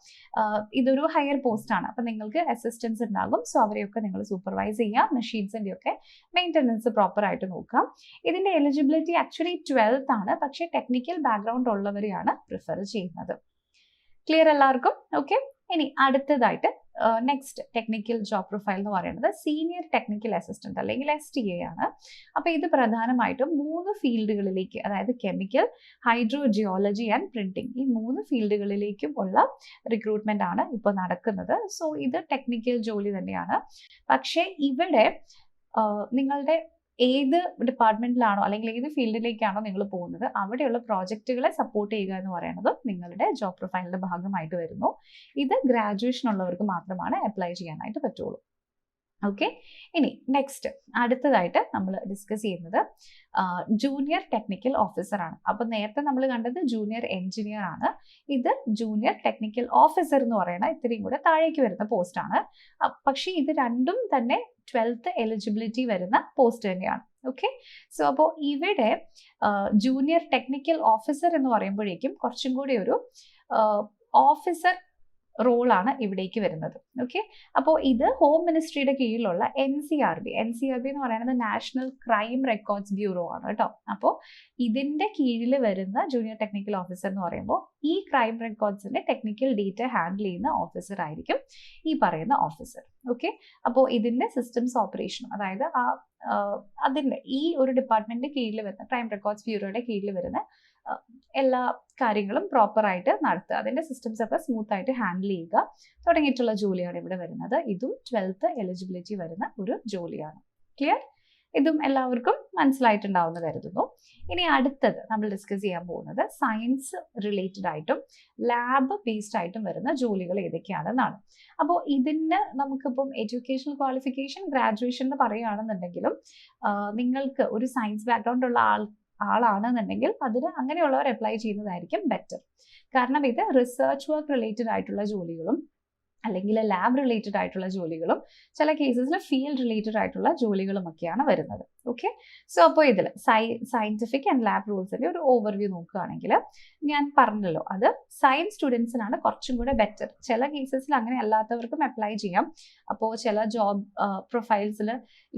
ഇതൊരു ഹയർ പോസ്റ്റ് ആണ്. അപ്പം നിങ്ങൾക്ക് അസിസ്റ്റൻസ് ഉണ്ടാകും. സോ അവരെയൊക്കെ നിങ്ങൾ സൂപ്പർവൈസ് ചെയ്യാം. മെഷീൻസിൻ്റെ ഒക്കെ മെയിൻ്റനൻസ് പ്രോപ്പർ ആയിട്ട് നോക്കാം. ഇതിൻ്റെ എലിജിബിലിറ്റി ആക്ച്വലി 12th ആണ്. പക്ഷേ ടെക്നിക്കൽ ബാക്ക്ഗ്രൗണ്ട് ഉള്ളവരെയാണ് പ്രിഫർ ചെയ്യുന്നത്. ക്ലിയർ എല്ലാവർക്കും? ഓക്കെ. ഇനി അടുത്തതായിട്ട് നെക്സ്റ്റ് ടെക്നിക്കൽ ജോബ് പ്രൊഫൈൽ എന്ന് പറയുന്നത് സീനിയർ ടെക്നിക്കൽ അസിസ്റ്റന്റ് അല്ലെങ്കിൽ STA ആണ്. അപ്പോൾ ഇത് പ്രധാനമായിട്ടും 3 ഫീൽഡുകളിലേക്ക്, അതായത് chemical, hydro geology and printing, ഈ 3 ഫീൽഡുകളിലേക്കും ഉള്ള റിക്രൂട്ട്മെന്റ് ആണ് ഇപ്പോൾ നടക്കുന്നത്. സോ ഇത് ടെക്നിക്കൽ ജോലി തന്നെയാണ്. പക്ഷേ ഇവിടെ നിങ്ങളുടെ ഏത് ഡിപ്പാർട്ട്മെന്റിലാണോ അല്ലെങ്കിൽ ഏത് ഫീൽഡിലേക്കാണോ നിങ്ങൾ പോകുന്നത് അവിടെയുള്ള പ്രോജക്റ്റുകളെ സപ്പോർട്ട് ചെയ്യുക എന്ന് പറയുന്നത് നിങ്ങളുടെ ജോബ് പ്രൊഫൈലിന്റെ ഭാഗമായിട്ട് വരുന്നു. ഇത് ഗ്രാജുവേഷൻ ഉള്ളവർക്ക് മാത്രമാണ് അപ്ലൈ ചെയ്യാനായിട്ട് പറ്റുള്ളൂ. ഓക്കെ. ഇനി നെക്സ്റ്റ് അടുത്തതായിട്ട് നമ്മൾ ഡിസ്കസ് ചെയ്യുന്നത് ജൂനിയർ ടെക്നിക്കൽ ഓഫീസർ ആണ്. അപ്പോൾ നേരത്തെ നമ്മൾ കണ്ടത് ജൂനിയർ എഞ്ചിനീയർ ആണ്. ഇത് ജൂനിയർ ടെക്നിക്കൽ ഓഫീസർ എന്ന് പറയുന്ന ഇത്രയും കൂടെ താഴേക്ക് വരുന്ന പോസ്റ്റാണ്. പക്ഷേ ഇത് രണ്ടും തന്നെ 12th എലിജിബിലിറ്റി വരുന്ന പോസ്റ്റ് തന്നെയാണ്. ഓക്കെ. സോ അപ്പോൾ ഇവിടെ ജൂനിയർ ടെക്നിക്കൽ ഓഫീസർ എന്ന് പറയുമ്പോഴേക്കും കുറച്ചും കൂടി ഒരു ഓഫീസർ റോളാണ് ഇവിടേക്ക് വരുന്നത്. ഓക്കെ, അപ്പോൾ ഇത് ഹോം മിനിസ്ട്രിയുടെ കീഴിലുള്ള NCRB എന്ന് പറയുന്നത് നാഷണൽ ക്രൈം റെക്കോർഡ്സ് ബ്യൂറോ ആണ് കേട്ടോ. അപ്പോൾ ഇതിന്റെ കീഴിൽ വരുന്ന ജൂനിയർ ടെക്നിക്കൽ ഓഫീസർ എന്ന് പറയുമ്പോൾ ഈ ക്രൈം റെക്കോർഡ്സിന്റെ ടെക്നിക്കൽ ഡേറ്റ ഹാൻഡിൽ ചെയ്യുന്ന ഓഫീസർ ആയിരിക്കും ഈ പറയുന്ന ഓഫീസർ. ഓക്കെ, അപ്പോൾ ഇതിന്റെ സിസ്റ്റംസ് ഓപ്പറേഷൻ, അതായത് അതിന്റെ ഈ ഒരു ഡിപ്പാർട്ട്മെന്റിന്റെ കീഴിൽ വരുന്ന ക്രൈം റെക്കോർഡ്സ് ബ്യൂറോയുടെ കീഴിൽ വരുന്ന എല്ലാ കാര്യങ്ങളും പ്രോപ്പറായിട്ട് നടത്തുക, അതിന്റെ സിസ്റ്റംസ് ഒക്കെ സ്മൂത്ത് ആയിട്ട് ഹാൻഡിൽ ചെയ്യുക തുടങ്ങിയിട്ടുള്ള ജോലിയാണ് ഇവിടെ വരുന്നത്. ഇതും 12th എലിജിബിലിറ്റി വരുന്ന ഒരു ജോലിയാണ്. ക്ലിയർ? ഇതും എല്ലാവർക്കും മനസ്സിലായിട്ടുണ്ടാവുമെന്ന് കരുതുന്നു. ഇനി അടുത്തത് നമ്മൾ ഡിസ്കസ് ചെയ്യാൻ പോകുന്നത് സയൻസ് റിലേറ്റഡ് ആയിട്ടും ലാബ് ബേസ്ഡ് ആയിട്ടും വരുന്ന ജോലികൾ ഏതൊക്കെയാണെന്നാണ്. അപ്പോൾ ഇതിന് നമുക്കിപ്പം എഡ്യൂക്കേഷണൽ ക്വാളിഫിക്കേഷൻ ഗ്രാജുവേഷൻ എന്ന് പറയുകയാണെന്നുണ്ടെങ്കിലും നിങ്ങൾക്ക് ഒരു സയൻസ് ബാക്ക്ഗ്രൗണ്ട് ഉള്ള ആളാണെന്നുണ്ടെങ്കിൽ അതിന് അങ്ങനെയുള്ളവർ അപ്ലൈ ചെയ്യുന്നതായിരിക്കും ബെറ്റർ. കാരണം ഇത് റിസർച്ച് വർക്ക് റിലേറ്റഡ് ആയിട്ടുള്ള ജോലികളും അല്ലെങ്കിൽ ലാബ് റിലേറ്റഡ് ആയിട്ടുള്ള ജോലികളും ചില കേസസിൽ ഫീൽഡ് റിലേറ്റഡ് ആയിട്ടുള്ള ജോലികളും ഒക്കെയാണ് വരുന്നത്. ഓക്കെ, സോ അപ്പോൾ ഇതിൽ സയന്റിഫിക് ആൻഡ് ലാബ് റൂൾസിന്റെ ഒരു ഓവർവ്യൂ നോക്കുകയാണെങ്കിൽ ഞാൻ പറഞ്ഞല്ലോ, അത് സയൻസ് സ്റ്റുഡൻസിനാണ് കുറച്ചും കൂടെ ബെറ്റർ. ചില കേസസിൽ അങ്ങനെ അല്ലാത്തവർക്കും അപ്ലൈ ചെയ്യാം. അപ്പോൾ ചില ജോബ് പ്രൊഫൈൽസിൽ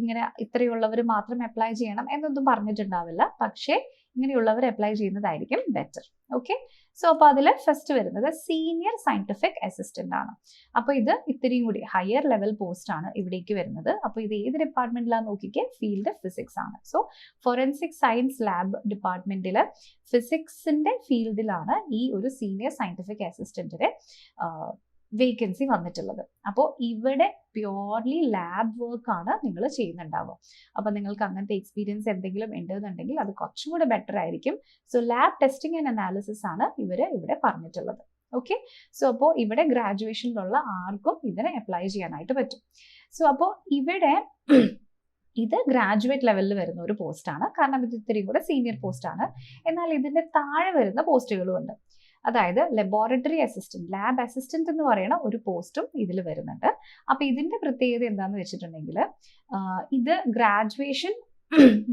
ഇങ്ങനെ ഇത്രയുള്ളവർ മാത്രം അപ്ലൈ ചെയ്യണം എന്നൊന്നും പറഞ്ഞിട്ടുണ്ടാവില്ല. പക്ഷേ ഇങ്ങനെയുള്ളവർ അപ്ലൈ ചെയ്യുന്നതായിരിക്കും ബെറ്റർ. ഓക്കെ, സോ അപ്പോൾ അതിൽ ഫസ്റ്റ് വരുന്നത് സീനിയർ സയന്റിഫിക് അസിസ്റ്റന്റ് ആണ്. അപ്പോൾ ഇത് ഇത്രയും കൂടി ഹയർ ലെവൽ പോസ്റ്റ് ആണ് ഇവിടേക്ക് വരുന്നത്. അപ്പോൾ ഇത് ഏത് ഡിപ്പാർട്ട്മെന്റിലാന്ന് നോക്കിക്കേ, ഫീൽഡ് ഫിസിക്സ് ആണ്. സോ ഫോറൻസിക് സയൻസ് ലാബ് ഡിപ്പാർട്ട്മെന്റിൽ ഫിസിക്സിന്റെ ഫീൽഡിലാണ് ഈ ഒരു സീനിയർ സയന്റിഫിക് അസിസ്റ്റന്റിന്റെ വേക്കൻസി വന്നിട്ടുള്ളത്. അപ്പോൾ ഇവിടെ പ്യോർലി ലാബ് വർക്ക് ആണ് നിങ്ങൾ ചെയ്യുന്നുണ്ടാവുക. അപ്പോൾ നിങ്ങൾക്ക് അങ്ങനത്തെ എക്സ്പീരിയൻസ് എന്തെങ്കിലും ഉണ്ടെന്നുണ്ടെങ്കിൽ അത് കുറച്ചും കൂടെ ബെറ്റർ ആയിരിക്കും. So lab testing and analysis ആണ് ഇവിടെ പറഞ്ഞിട്ടുള്ളത്. ഓക്കെ, സോ അപ്പോൾ ഇവിടെ ഗ്രാജുവേഷനിലുള്ള ആർക്കും ഇതിനെ അപ്ലൈ ചെയ്യാനായിട്ട് പറ്റും. സോ അപ്പോൾ ഇവിടെ ഇത് ഗ്രാജുവേറ്റ് ലെവലിൽ വരുന്ന ഒരു പോസ്റ്റാണ്. കാരണം ഇത് ഇത്രയും കൂടെ സീനിയർ പോസ്റ്റ് ആണ്. എന്നാൽ ഇതിന്റെ താഴെ വരുന്ന പോസ്റ്റുകളും ഉണ്ട്. അതായത് ലബോറട്ടറി അസിസ്റ്റന്റ്, ലാബ് അസിസ്റ്റന്റ് എന്ന് പറയുന്ന ഒരു പോസ്റ്റും ഇതിൽ വരുന്നുണ്ട്. അപ്പൊ ഇതിന്റെ പ്രത്യേകത എന്താണെന്ന് വെച്ചിട്ടുണ്ടെങ്കിൽ ഇത് ഗ്രാജുവേഷൻ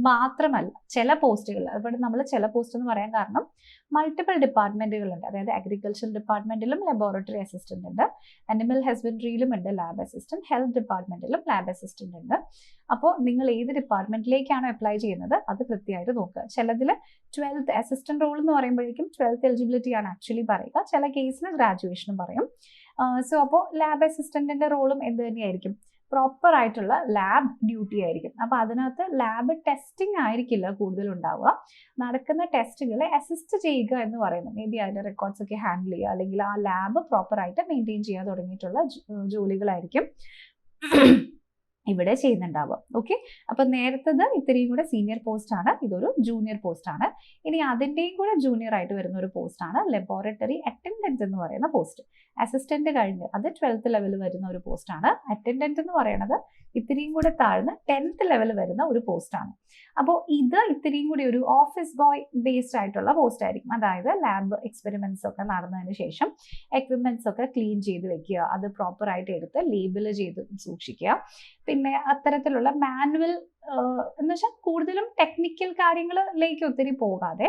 മാത്രമല്ല, ചില പോസ്റ്റുകൾ, അതുപോലെ നമ്മൾ ചില പോസ്റ്റ് എന്ന് പറയാൻ കാരണം മൾട്ടിപ്പിൾ ഡിപ്പാർട്ട്മെന്റുകളുണ്ട്. അതായത് അഗ്രികൾച്ചർ ഡിപ്പാർട്ട്മെന്റിലും ലബോറട്ടറി അസിസ്റ്റന്റ് ഉണ്ട്, അനിമൽ ഹസ്ബൻഡറിയിലും ഉണ്ട് ലാബ് അസിസ്റ്റന്റ്, ഹെൽത്ത് ഡിപ്പാർട്ട്മെന്റിലും ലാബ് അസിസ്റ്റന്റ് ഉണ്ട്. അപ്പോൾ നിങ്ങൾ ഏത് ഡിപ്പാർട്ട്മെന്റിലേക്കാണോ അപ്ലൈ ചെയ്യുന്നത് അത് കൃത്യമായിട്ട് നോക്കുക. ചിലതിൽ 12th അസിസ്റ്റന്റ് റോൾ എന്ന് പറയുമ്പോഴേക്കും 12th എലിജിബിലിറ്റി ആണ് ആക്ച്വലി പറയുക, ചില കേസിൽ ഗ്രാജുവേഷനും പറയും. സോ അപ്പോൾ ലാബ് അസിസ്റ്റന്റിന്റെ റോളും എന്ത് തന്നെയായിരിക്കും, പ്രോപ്പർ ആയിട്ടുള്ള ലാബ് ഡ്യൂട്ടി ആയിരിക്കും. അപ്പൊ അതിനകത്ത് ലാബ് ടെസ്റ്റിംഗ് ആയിരിക്കില്ല കൂടുതൽ ഉണ്ടാവുക. നടക്കുന്ന ടെസ്റ്റുകളെ അസിസ്റ്റ് ചെയ്യുക എന്ന് പറയുന്നത്, മേ ബി അതിന്റെ റെക്കോർഡ്സ് ഒക്കെ ഹാൻഡിൽ ചെയ്യുക, അല്ലെങ്കിൽ ആ ലാബ് പ്രോപ്പർ ആയിട്ട് മെയിൻറ്റെയിൻ ചെയ്യാൻ തുടങ്ങിയിട്ടുള്ള ജോലികളായിരിക്കും ഇവിടെ ചെയ്യുന്നുണ്ടാവുക. ഓക്കെ, അപ്പൊ നേരത്തത് ഇത്രയും കൂടെ സീനിയർ പോസ്റ്റ് ആണ്, ഇതൊരു ജൂനിയർ പോസ്റ്റ് ആണ്. ഇനി അതിന്റെയും കൂടെ ജൂനിയർ ആയിട്ട് വരുന്ന ഒരു പോസ്റ്റ് ആണ് ലബോറട്ടറി അറ്റൻഡന്റ് എന്ന് പറയുന്ന പോസ്റ്റ്. അസിസ്റ്റന്റ് കഴിഞ്ഞ് അത് 12th ലെവൽ വരുന്ന ഒരു പോസ്റ്റ് ആണ്. അറ്റൻഡന്റ് എന്ന് പറയുന്നത് ഇത്രയും കൂടെ താഴ്ന്ന് 10th ലെവൽ വരുന്ന ഒരു പോസ്റ്റ് ആണ്. അപ്പോൾ ഇത് ഇത്രയും കൂടി ഒരു ഓഫീസ് ബോയ് ബേസ്ഡ് ആയിട്ടുള്ള പോസ്റ്റ് ആയിരിക്കും. അതായത് ലാബ് എക്സ്പെരിമെന്റ്സ് ഒക്കെ നടന്നതിന് ശേഷം എക്വിപ്മെന്റ്സ് ഒക്കെ ക്ലീൻ ചെയ്ത് വെക്കുക, അത് പ്രോപ്പർ ആയിട്ട് എടുത്ത് ലേബിൾ ചെയ്ത് സൂക്ഷിക്കുക. പിന്നെ അത്തരത്തിലുള്ള മാനുവൽ എന്ന് വെച്ചാൽ കൂടുതലും ടെക്നിക്കൽ കാര്യങ്ങളിലേക്ക് ഒത്തിരി പോകാതെ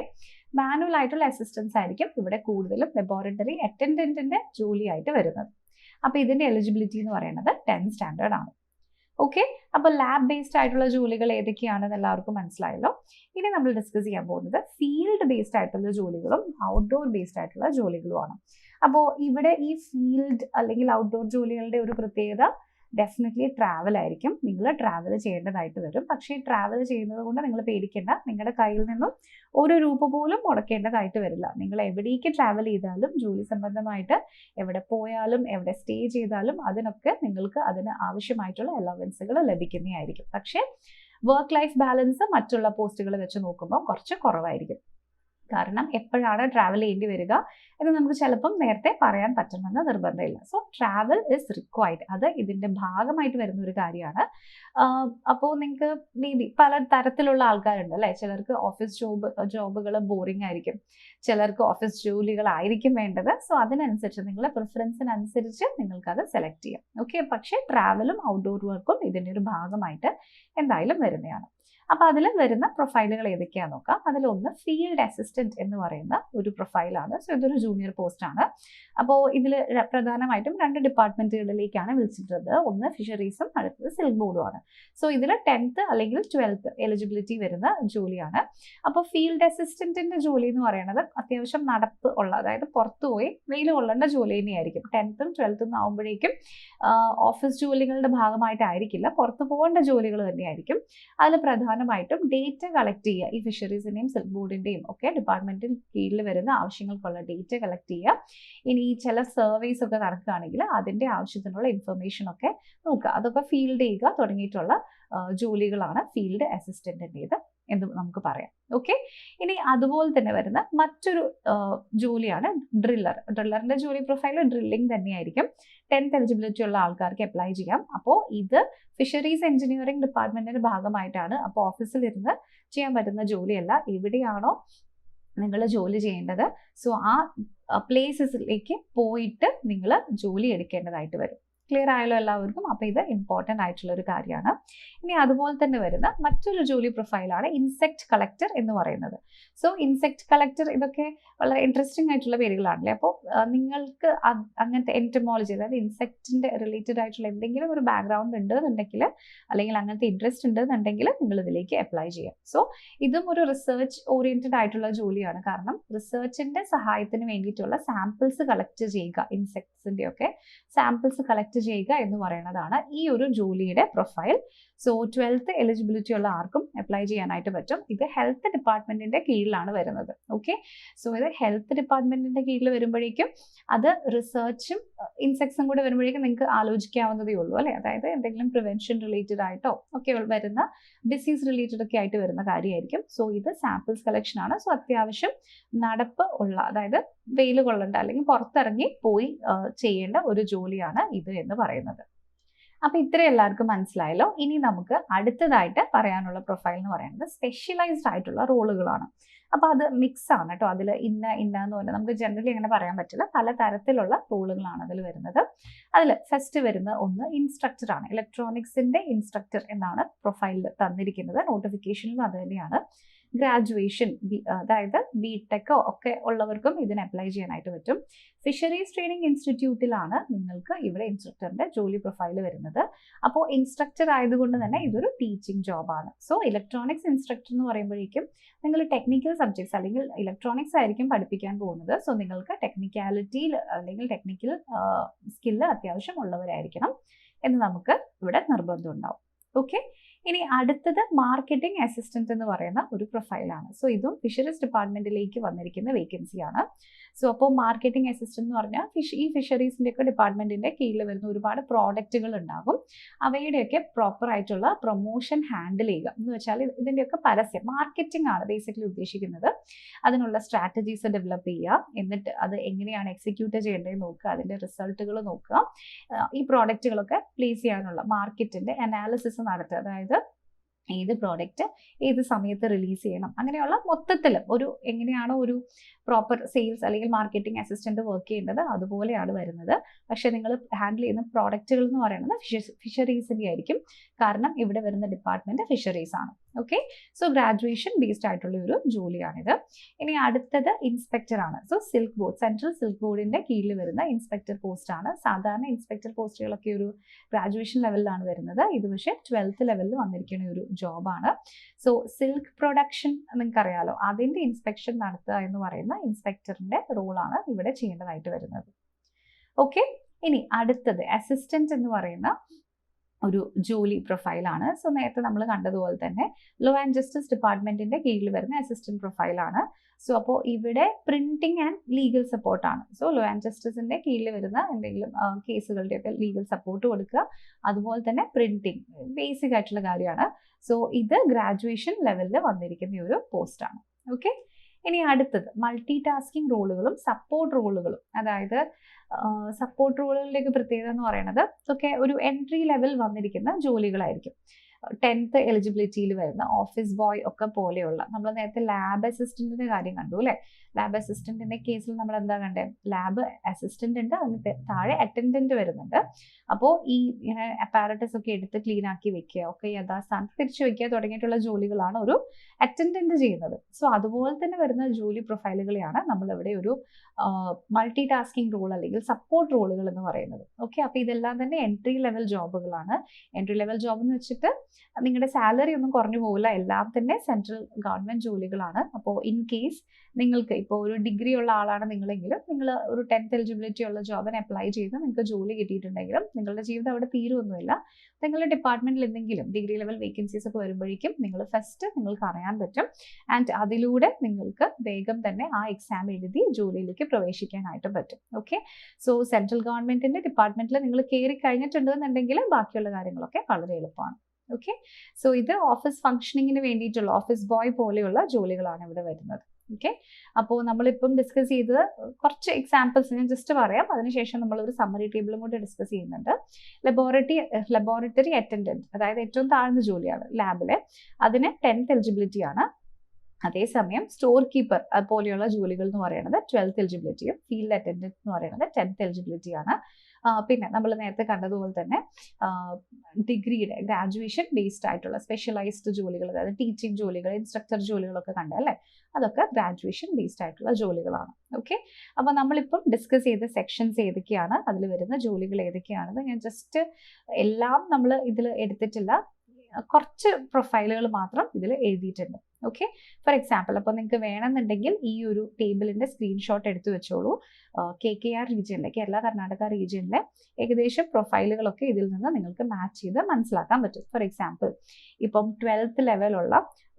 മാനുവൽ ആയിട്ടുള്ള അസിസ്റ്റൻസ് ആയിരിക്കും ഇവിടെ കൂടുതലും ലബോറട്ടറി അറ്റൻഡന്റിന്റെ ജോലിയായിട്ട് വരുന്നത്. അപ്പൊ ഇതിന്റെ എലിജിബിലിറ്റി എന്ന് പറയുന്നത് 10th സ്റ്റാൻഡേർഡ് ആണ്. ഓക്കെ, അപ്പൊ ലാബ് ബേസ്ഡ് ആയിട്ടുള്ള ജോലികൾ ഏതൊക്കെയാണെന്ന് എല്ലാവർക്കും മനസ്സിലായല്ലോ. ഇനി നമ്മൾ ഡിസ്കസ് ചെയ്യാൻ പോകുന്നത് ഫീൽഡ് ബേസ്ഡ് ആയിട്ടുള്ള ജോലികളും ഔട്ട്ഡോർ ബേസ്ഡ് ആയിട്ടുള്ള ജോലികളുമാണ്. അപ്പോൾ ഇവിടെ ഈ ഫീൽഡ് അല്ലെങ്കിൽ ഔട്ട്ഡോർ ജോലികളുടെ ഒരു പ്രത്യേകത ഡെഫിനറ്റ്ലി ട്രാവൽ ആയിരിക്കും. നിങ്ങൾ ട്രാവൽ ചെയ്യേണ്ടതായിട്ട് വരും. പക്ഷേ ട്രാവൽ ചെയ്യുന്നത് കൊണ്ട് നിങ്ങൾ പേടിക്കേണ്ട, നിങ്ങളുടെ കയ്യിൽ നിന്നും ഒരു രൂപ പോലും മുടക്കേണ്ടതായിട്ട് വരില്ല. നിങ്ങൾ എവിടേക്ക് ട്രാവൽ ചെയ്താലും, ജോലി സംബന്ധമായിട്ട് എവിടെ പോയാലും, എവിടെ സ്റ്റേ ചെയ്താലും അതിനൊക്കെ നിങ്ങൾക്ക് അതിന് ആവശ്യമായിട്ടുള്ള അലവൻസുകൾ ലഭിക്കുന്നതായിരിക്കും. പക്ഷേ വർക്ക് ലൈഫ് ബാലൻസ് മറ്റുള്ള പോസ്റ്റുകൾ വെച്ച് നോക്കുമ്പോൾ കുറച്ച് കുറവായിരിക്കും. കാരണം എപ്പോഴാണ് ട്രാവൽ ചെയ്യേണ്ടി വരിക എന്ന് നമുക്ക് ചിലപ്പം നേരത്തെ പറയാൻ പറ്റണമെന്ന് നിർബന്ധമില്ല. സോ ട്രാവൽ ഇസ് റിക്വയർഡ്, അത് ഇതിന്റെ ഭാഗമായിട്ട് വരുന്ന ഒരു കാര്യമാണ്. അപ്പോൾ നിങ്ങൾക്ക് മേ ബി പല തരത്തിലുള്ള ആൾക്കാരുണ്ട് അല്ലേ. ചിലർക്ക് ഓഫീസ് ജോബുകൾ ബോറിംഗ് ആയിരിക്കും, ചിലർക്ക് ഓഫീസ് ജോലികളായിരിക്കും വേണ്ടത്. സോ അതിനനുസരിച്ച് നിങ്ങളുടെ പ്രിഫറൻസിനനുസരിച്ച് നിങ്ങൾക്കത് സെലക്ട് ചെയ്യാം. ഓക്കെ, പക്ഷേ ട്രാവലും ഔട്ട്ഡോർ വർക്കും ഇതിൻ്റെ ഒരു ഭാഗമായിട്ട് എന്തായാലും വരുന്നതാണ്. അപ്പോൾ അതിൽ വരുന്ന പ്രൊഫൈലുകൾ ഏതൊക്കെയാണെന്ന് നോക്കാം. അതിലൊന്ന് ഫീൽഡ് അസിസ്റ്റന്റ് എന്ന് പറയുന്ന ഒരു പ്രൊഫൈലാണ്. സോ ഇതൊരു ജൂനിയർ പോസ്റ്റ് ആണ്. അപ്പോൾ ഇതിൽ പ്രധാനമായിട്ടും 2 ഡിപ്പാർട്ട്മെന്റുകളിലേക്കാണ് വിളിച്ചിട്ടുള്ളത്. ഒന്ന് ഫിഷറീസും അടുത്തത് സിൽക്ക് ബോർഡും ആണ്. സോ ഇതിൽ 10th അല്ലെങ്കിൽ 12th എലിജിബിലിറ്റി വരുന്ന ജോലിയാണ്. അപ്പോൾ ഫീൽഡ് അസിസ്റ്റന്റിന്റെ ജോലി എന്ന് പറയുന്നത് അത്യാവശ്യം നടപ്പ് ഉള്ള, അതായത് പുറത്തു പോയി വെയിൽ കൊള്ളേണ്ട ജോലി തന്നെയായിരിക്കും. 10th 12th ആകുമ്പോഴേക്കും ഓഫീസ് ജോലികളുടെ ഭാഗമായിട്ടായിരിക്കില്ല, പുറത്തു പോകേണ്ട ജോലികൾ തന്നെയായിരിക്കും. അതിൽ പ്രധാനമായിട്ടും ഡേറ്റ കളക്ട് ചെയ്യുക. ഈ ഫിഷറീസിന്റെയും സിൽക്ക് ബോർഡിന്റെയും ഒക്കെ ഡിപ്പാർട്ട്മെന്റിൽ കീഴിൽ വരുന്ന ആവശ്യങ്ങൾക്കുള്ള ഡേറ്റ കളക്ട് ചെയ്യുക. ഇനി ചില സർവേസ് ഒക്കെ നടക്കുകയാണെങ്കിൽ അതിന്റെ ആവശ്യത്തിനുള്ള ഇൻഫർമേഷൻ ഒക്കെ നോക്കുക. അതൊക്കെ ഫീൽഡ് ചെയ്യുക തുടങ്ങിയിട്ടുള്ള ജോലികളാണ് ഫീൽഡ് അസിസ്റ്റന്റിൻ്റെത് എന്ന് നമുക്ക് പറയാം. ഓക്കെ, ഇനി അതുപോലെ തന്നെ വരുന്ന മറ്റൊരു ജോലിയാണ് ഡ്രില്ലർ. ഡ്രില്ലറിന്റെ ജോലി പ്രൊഫൈൽ ഡ്രില്ലിംഗ് തന്നെയായിരിക്കും. 10th എലിജിബിലിറ്റി ഉള്ള ആൾക്കാർക്ക് അപ്ലൈ ചെയ്യാം. അപ്പോൾ ഇത് ഫിഷറീസ് എഞ്ചിനീയറിംഗ് ഡിപ്പാർട്ട്മെന്റിന്റെ ഭാഗമായിട്ടാണ്. അപ്പോൾ ഓഫീസിൽ ഇരുന്ന് ചെയ്യാൻ പറ്റുന്ന ജോലിയല്ല. എവിടെയാണോ നിങ്ങൾ ജോലി ചെയ്യേണ്ടത്, സോ ആ പ്ലേസസിലേക്ക് പോയിട്ട് നിങ്ങൾ ജോലി എടുക്കേണ്ടതായിട്ട് വരും. ക്ലിയർ ആയല്ലോ എല്ലാവർക്കും? അപ്പോൾ ഇത് ഇമ്പോർട്ടൻ്റ് ആയിട്ടുള്ള ഒരു കാര്യമാണ്. ഇനി അതുപോലെ തന്നെ വരുന്ന മറ്റൊരു ജോലി പ്രൊഫൈലാണ് ഇൻസെക്ട് കളക്ടർ എന്ന് പറയുന്നത്. സോ ഇൻസെക്ട് കളക്ടർ, ഇതൊക്കെ വളരെ ഇൻട്രസ്റ്റിംഗ് ആയിട്ടുള്ള പേരുകളാണല്ലേ. അപ്പോൾ നിങ്ങൾക്ക് അങ്ങനത്തെ എൻറ്റമോളജി, അതായത് ഇൻസെക്റ്റിൻ്റെ റിലേറ്റഡ് ആയിട്ടുള്ള എന്തെങ്കിലും ഒരു ബാക്ക്ഗ്രൗണ്ട് ഉണ്ടെന്നുണ്ടെങ്കിൽ, അല്ലെങ്കിൽ അങ്ങനത്തെ ഇൻട്രസ്റ്റ് ഉണ്ടെന്നുണ്ടെങ്കിൽ നിങ്ങൾ ഇതിലേക്ക് അപ്ലൈ ചെയ്യാം. സോ ഇതും ഒരു റിസർച്ച് ഓറിയൻറ്റഡ് ആയിട്ടുള്ള ജോലിയാണ്. കാരണം റിസർച്ചിൻ്റെ സഹായത്തിന് വേണ്ടിയിട്ടുള്ള സാമ്പിൾസ് കളക്ട് ചെയ്യുക, ഇൻസെക്ട്സിൻ്റെ ഒക്കെ സാമ്പിൾസ് കളക്ട് ചെയ്യുക എന്ന് പറയുന്നതാണ് ഈ ഒരു ജോലിയുടെ പ്രൊഫൈൽ. സോ 12th എലിജിബിലിറ്റി ഉള്ള ആർക്കും അപ്ലൈ ചെയ്യാനായിട്ട് പറ്റും. ഇത് ഹെൽത്ത് ഡിപ്പാർട്ട്മെന്റിന്റെ കീഴിലാണ് വരുന്നത്. ഓക്കെ, സോ ഇത് ഹെൽത്ത് ഡിപ്പാർട്ട്മെന്റിന്റെ കീഴിൽ വരുമ്പോഴേക്കും അത് റിസർച്ചും ഇൻസെക്ട്സും കൂടെ വരുമ്പോഴേക്കും നിങ്ങൾക്ക് ആലോചിക്കാവുന്നതേ ഉള്ളൂ അല്ലേ. അതായത് എന്തെങ്കിലും പ്രിവെൻഷൻ റിലേറ്റഡ് ആയിട്ടോ ഒക്കെ വരുന്ന ഡിസീസ് റിലേറ്റഡ് ഒക്കെ ആയിട്ട് വരുന്ന കാര്യമായിരിക്കും. സോ ഇത് സാമ്പിൾസ് കളക്ഷൻ ആണ്. സോ അത്യാവശ്യം നടപ്പ് ഉള്ള, അതായത് വെയിൽ കൊള്ളേണ്ട അല്ലെങ്കിൽ പുറത്തിറങ്ങി പോയി ചെയ്യേണ്ട ഒരു ജോലിയാണ് ഇത് എന്ന് പറയുന്നത്. അപ്പൊ ഇത്രയും എല്ലാവർക്കും മനസ്സിലായല്ലോ. ഇനി നമുക്ക് അടുത്തതായിട്ട് പറയാനുള്ള പ്രൊഫൈൽ എന്ന് പറയുന്നത് സ്പെഷ്യലൈസ്ഡ് ആയിട്ടുള്ള റോളുകളാണ്. അപ്പൊ അത് മിക്സ് ആണ് കേട്ടോ. അതിൽ എന്ന് പറഞ്ഞാൽ നമുക്ക് ജനറലി അങ്ങനെ പറയാൻ പറ്റില്ല. പല തരത്തിലുള്ള റോളുകളാണ് അതിൽ വരുന്നത്. അതിൽ ഫസ്റ്റ് വരുന്ന ഒന്ന് ഇൻസ്ട്രക്ടർ ആണ്. ഇലക്ട്രോണിക്സിന്റെ ഇൻസ്ട്രക്ടർ എന്നാണ് പ്രൊഫൈലിൽ തന്നിരിക്കുന്നത്. നോട്ടിഫിക്കേഷനിലും അത് തന്നെയാണ്. ഗ്രാജുവേഷൻ, അതായത് ബിടെക്കോ ഒക്കെ ഉള്ളവർക്കും ഇതിന് അപ്ലൈ ചെയ്യാനായിട്ട് പറ്റും. ഫിഷറീസ് ട്രെയിനിങ് ഇൻസ്റ്റിറ്റ്യൂട്ടിലാണ് നിങ്ങൾക്ക് ഇവിടെ ഇൻസ്ട്രക്ടറിന്റെ ജോലി പ്രൊഫൈൽ വരുന്നത്. അപ്പോൾ ഇൻസ്ട്രക്ടർ ആയതുകൊണ്ട് തന്നെ ഇതൊരു ടീച്ചിങ് ജോബാണ്. സോ ഇലക്ട്രോണിക്സ് ഇൻസ്ട്രക്ടർ എന്ന് പറയുമ്പോഴേക്കും നിങ്ങൾ ടെക്നിക്കൽ സബ്ജക്ട്സ് അല്ലെങ്കിൽ ഇലക്ട്രോണിക്സ് ആയിരിക്കും പഠിപ്പിക്കാൻ പോകുന്നത്. സോ നിങ്ങൾക്ക് ടെക്നിക്കാലിറ്റിയിൽ അല്ലെങ്കിൽ ടെക്നിക്കൽ സ്കില്ല് അത്യാവശ്യം ഉള്ളവരായിരിക്കണം എന്ന് നമുക്ക് ഇവിടെ നിർബന്ധം ഉണ്ടാവും. ഓക്കെ, ഇനി അടുത്തത് മാർക്കറ്റിംഗ് അസിസ്റ്റന്റ് എന്ന് പറയുന്ന ഒരു പ്രൊഫൈലാണ്. സോ ഇതും ഫിഷറീസ് ഡിപ്പാർട്ട്മെന്റിലേക്ക് വന്നിരിക്കുന്ന വേക്കൻസിയാണ്. സോ അപ്പോൾ മാർക്കറ്റിംഗ് അസിസ്റ്റന്റ് എന്ന് പറഞ്ഞാൽ ഈ ഫിഷറീസിന്റെ ഒക്കെ ഡിപ്പാർട്ട്മെന്റിന്റെ കീഴിൽ വരുന്ന ഒരുപാട് പ്രോഡക്റ്റുകൾ ഉണ്ടാകും. അവയുടെയൊക്കെ പ്രോപ്പർ ആയിട്ടുള്ള പ്രൊമോഷൻ ഹാൻഡിൽ ചെയ്യുക എന്ന് വെച്ചാൽ ഇതിന്റെയൊക്കെ പരസ്യം, മാർക്കറ്റിംഗ് ആണ് ബേസിക്കലി ഉദ്ദേശിക്കുന്നത്. അതിനുള്ള സ്ട്രാറ്റജീസ് ഡെവലപ്പ് ചെയ്യുക, എന്നിട്ട് അത് എങ്ങനെയാണ് എക്സിക്യൂട്ട് ചെയ്യേണ്ടതെന്ന് നോക്കുക, അതിന്റെ റിസൾട്ടുകൾ നോക്കുക, ഈ പ്രോഡക്റ്റുകളൊക്കെ പ്ലേസ് ചെയ്യാനുള്ള മാർക്കറ്റിന്റെ അനാലിസിസ് നടത്തുക. അതായത് ഏത് പ്രോഡക്റ്റ് ഏത് സമയത്ത് റിലീസ് ചെയ്യണം, അങ്ങനെയുള്ള മൊത്തത്തിൽ ഒരു എങ്ങനെയാണോ ഒരു പ്രോപ്പർ സെയിൽസ് അല്ലെങ്കിൽ മാർക്കറ്റിംഗ് അസിസ്റ്റന്റ് വർക്ക് ചെയ്യേണ്ടത് അതുപോലെയാണ് വരുന്നത്. പക്ഷെ നിങ്ങൾ ഹാൻഡിൽ ചെയ്യുന്ന പ്രോഡക്റ്റുകൾ എന്ന് പറയുന്നത് ഫിഷറീസിൻ്റെ ആയിരിക്കും. കാരണം ഇവിടെ വരുന്ന ഡിപ്പാർട്ട്മെന്റ് ഫിഷറീസ് ആണ്. ഓക്കെ, സോ ഗ്രാജുവേഷൻ ബേസ്ഡ് ആയിട്ടുള്ള ഒരു ജോലിയാണിത്. ഇനി അടുത്തത് ഇൻസ്പെക്ടർ ആണ്. So silk board, central silk ബോർഡിന്റെ കീഴിൽ വരുന്ന ഇൻസ്പെക്ടർ പോസ്റ്റ് ആണ്. സാധാരണ ഇൻസ്പെക്ടർ പോസ്റ്റുകളൊക്കെ ഒരു ഗ്രാജുവേഷൻ ലെവലിലാണ് വരുന്നത്. ഇത് പക്ഷേ 12th ലെവലിൽ വന്നിരിക്കുന്ന ഒരു ജോബാണ്. സോ സിൽക്ക് പ്രൊഡക്ഷൻ നിങ്ങൾക്കറിയാലോ, അതിന്റെ ഇൻസ്പെക്ഷൻ നടത്തുക എന്ന് പറയുന്ന ഇൻസ്പെക്ടറിന്റെ റോളാണ് ഇവിടെ ചെയ്യേണ്ടതായിട്ട് വരുന്നത്. ഓക്കെ, ഇനി അടുത്തത് അസിസ്റ്റന്റ് എന്ന് പറയുന്ന ഒരു ജോലി പ്രൊഫൈലാണ്. സോ നേരത്തെ നമ്മൾ കണ്ടതുപോലെ തന്നെ ലോ ആൻഡ് ജസ്റ്റിസ് ഡിപ്പാർട്ട്മെന്റിന്റെ കീഴിൽ വരുന്ന അസിസ്റ്റന്റ് പ്രൊഫൈലാണ്. സോ അപ്പോൾ ഇവിടെ പ്രിന്റിംഗ് ആൻഡ് ലീഗൽ സപ്പോർട്ടാണ്. സോ ലോ ആൻഡ് ജസ്റ്റിസിന്റെ കീഴിൽ വരുന്ന എന്തെങ്കിലും കേസുകളുടെയൊക്കെ ലീഗൽ സപ്പോർട്ട് കൊടുക്കുക, അതുപോലെ തന്നെ പ്രിന്റിംഗ് ബേസിക് ആയിട്ടുള്ള കാര്യമാണ്. സോ ഇത് ഗ്രാജുവേഷൻ ലെവലിൽ വന്നിരിക്കുന്ന ഒരു പോസ്റ്റാണ്. ഓക്കെ, ഇനി അടുത്തത് മൾട്ടി ടാസ്കിംഗ് റോളുകളും സപ്പോർട്ട് റോളുകളും. അതായത് സപ്പോർട്ട് റോളുകളിലേക്ക് പ്രത്യേകത എന്ന് പറയുന്നത് ഇതൊക്കെ ഒരു എൻട്രി ലെവൽ വന്നിരിക്കുന്ന ജോലികളായിരിക്കും. 10th എലിജിബിലിറ്റിയിൽ വരുന്ന ഓഫീസ് ബോയ് ഒക്കെ പോലെയുള്ള, നമ്മൾ നേരത്തെ ലാബ് അസിസ്റ്റന്റിന്റെ കാര്യം കണ്ടു അല്ലേ? ലാബ് അസിസ്റ്റന്റിന്റെ കേസിൽ നമ്മൾ എന്താ കണ്ടേ? ലാബ് അസിസ്റ്റന്റ് ഉണ്ട്, അതിന് താഴെ അറ്റൻഡന്റ് വരുന്നുണ്ട്. അപ്പോൾ ഈ ഇങ്ങനെ അപ്പാരറ്റസ് ഒക്കെ എടുത്ത് ക്ലീൻ ആക്കി വെക്കുക, ഒക്കെ യഥാസ്ഥാനത്ത് തിരിച്ചു വെക്കുക തുടങ്ങിയിട്ടുള്ള ജോലികളാണ് ഒരു അറ്റൻഡന്റ് ചെയ്യുന്നത്. സോ അതുപോലെ തന്നെ വരുന്ന ജോലി പ്രൊഫൈലുകളെയാണ് നമ്മളിവിടെ ഒരു മൾട്ടി ടാസ്കിംഗ് റോൾ അല്ലെങ്കിൽ സപ്പോർട്ട് റോളുകൾ എന്ന് പറയുന്നത്. ഓക്കെ, അപ്പോൾ ഇതെല്ലാം തന്നെ എൻട്രി ലെവൽ ജോബുകളാണ്. എൻട്രി ലെവൽ ജോബ് എന്ന് വെച്ചിട്ട് നിങ്ങളുടെ സാലറി ഒന്നും കുറഞ്ഞു പോകില്ല, എല്ലാം തന്നെ സെൻട്രൽ ഗവൺമെന്റ് ജോലികളാണ്. അപ്പോൾ ഇൻ കേസ് നിങ്ങൾക്ക് ഇപ്പോൾ ഒരു ഡിഗ്രി ഉള്ള ആളാണ് നിങ്ങളെങ്കിലും, നിങ്ങൾ ഒരു 10th എലിജിബിലിറ്റി ഉള്ള ജോബിന് അപ്ലൈ ചെയ്ത് നിങ്ങൾക്ക് ജോലി കിട്ടിയിട്ടുണ്ടെങ്കിലും നിങ്ങളുടെ ജീവിതം അവിടെ തീരുമൊന്നുമില്ല. നിങ്ങളുടെ ഡിപ്പാർട്ട്മെന്റിൽ എന്തെങ്കിലും ഡിഗ്രി ലെവൽ വേക്കൻസീസ് ഒക്കെ വരുമ്പോഴേക്കും നിങ്ങൾക്ക് അറിയാൻ പറ്റും. ആൻഡ് അതിലൂടെ നിങ്ങൾക്ക് വേഗം തന്നെ ആ എക്സാം എഴുതി ജോലിയിലേക്ക് പ്രവേശിക്കാനായിട്ട് പറ്റും. ഓക്കെ, സോ സെൻട്രൽ ഗവൺമെന്റിന്റെ ഡിപ്പാർട്ട്മെന്റിൽ നിങ്ങൾ കയറി കഴിഞ്ഞിട്ടുണ്ടെന്നുണ്ടെങ്കിൽ ബാക്കിയുള്ള കാര്യങ്ങളൊക്കെ വളരെ എളുപ്പമാണ്. ഓക്കെ, സോ ഇത് ഓഫീസ് ഫംഗ്ഷനിങ്ങിന് വേണ്ടിയിട്ടുള്ള ഓഫീസ് ബോയ് പോലെയുള്ള ജോലികളാണ് ഇവിടെ വരുന്നത്. ഓക്കെ, അപ്പോൾ നമ്മളിപ്പം ഡിസ്കസ് ചെയ്തത് കുറച്ച് എക്സാമ്പിൾസ് ഞാൻ ജസ്റ്റ് പറയാം, അതിനുശേഷം നമ്മൾ ഒരു സമ്മറി ടേബിളും കൂടെ ഡിസ്കസ് ചെയ്യുന്നുണ്ട്. ലബോറട്ടറി അറ്റൻഡന്റ്, അതായത് ഏറ്റവും താഴ്ന്ന ജോലിയാണ് ലാബിലെ, അതിന് 10th എലിജിബിലിറ്റി ആണ്. അതേസമയം സ്റ്റോർ കീപ്പർ പോലെയുള്ള ജോലികൾ എന്ന് പറയുന്നത് 12th എലിജിബിലിറ്റിയും, ഫീൽഡ് അറ്റൻഡന്റ് എന്ന് പറയുന്നത് 10th എലിജിബിലിറ്റി ആണ്. പിന്നെ നമ്മൾ നേരത്തെ കണ്ടതുപോലെ തന്നെ ഡിഗ്രിയുടെ ഗ്രാജുവേഷൻ ബേസ്ഡ് ആയിട്ടുള്ള സ്പെഷ്യലൈസ്ഡ് ജോലികൾ, അതായത് ടീച്ചിങ് ജോലികൾ, ഇൻസ്ട്രക്ടർ ജോലികളൊക്കെ കണ്ടല്ലേ, അതൊക്കെ ഗ്രാജുവേഷൻ ബേസ്ഡ് ആയിട്ടുള്ള ജോലികളാണ്. ഓക്കെ, അപ്പോൾ നമ്മളിപ്പം ഡിസ്കസ് ചെയ്ത സെക്ഷൻസ് ഏതൊക്കെയാണ്, അതിൽ വരുന്ന ജോലികൾ ഏതൊക്കെയാണെന്ന് ഞാൻ ജസ്റ്റ് എല്ലാം നമ്മൾ ഇതിൽ എടുത്തിട്ടില്ല, കുറച്ച് പ്രൊഫൈലുകൾ മാത്രം ഇതിൽ എഴുതിയിട്ടുണ്ട്. ഓക്കെ, ഫോർ എക്സാമ്പിൾ അപ്പോൾ നിങ്ങൾക്ക് വേണമെന്നുണ്ടെങ്കിൽ ഈ ഒരു ടേബിളിന്റെ സ്ക്രീൻഷോട്ട് എടുത്തു വെച്ചോളൂ. KKR റീജിയനിലെ, കേരള കർണാടക റീജിയനിലെ ഏകദേശം പ്രൊഫൈലുകളൊക്കെ ഇതിൽ നിന്ന് നിങ്ങൾക്ക് മാച്ച് ചെയ്ത് മനസ്സിലാക്കാൻ പറ്റും. ഫോർ എക്സാമ്പിൾ ഇപ്പം 12th ലെവലുള്ള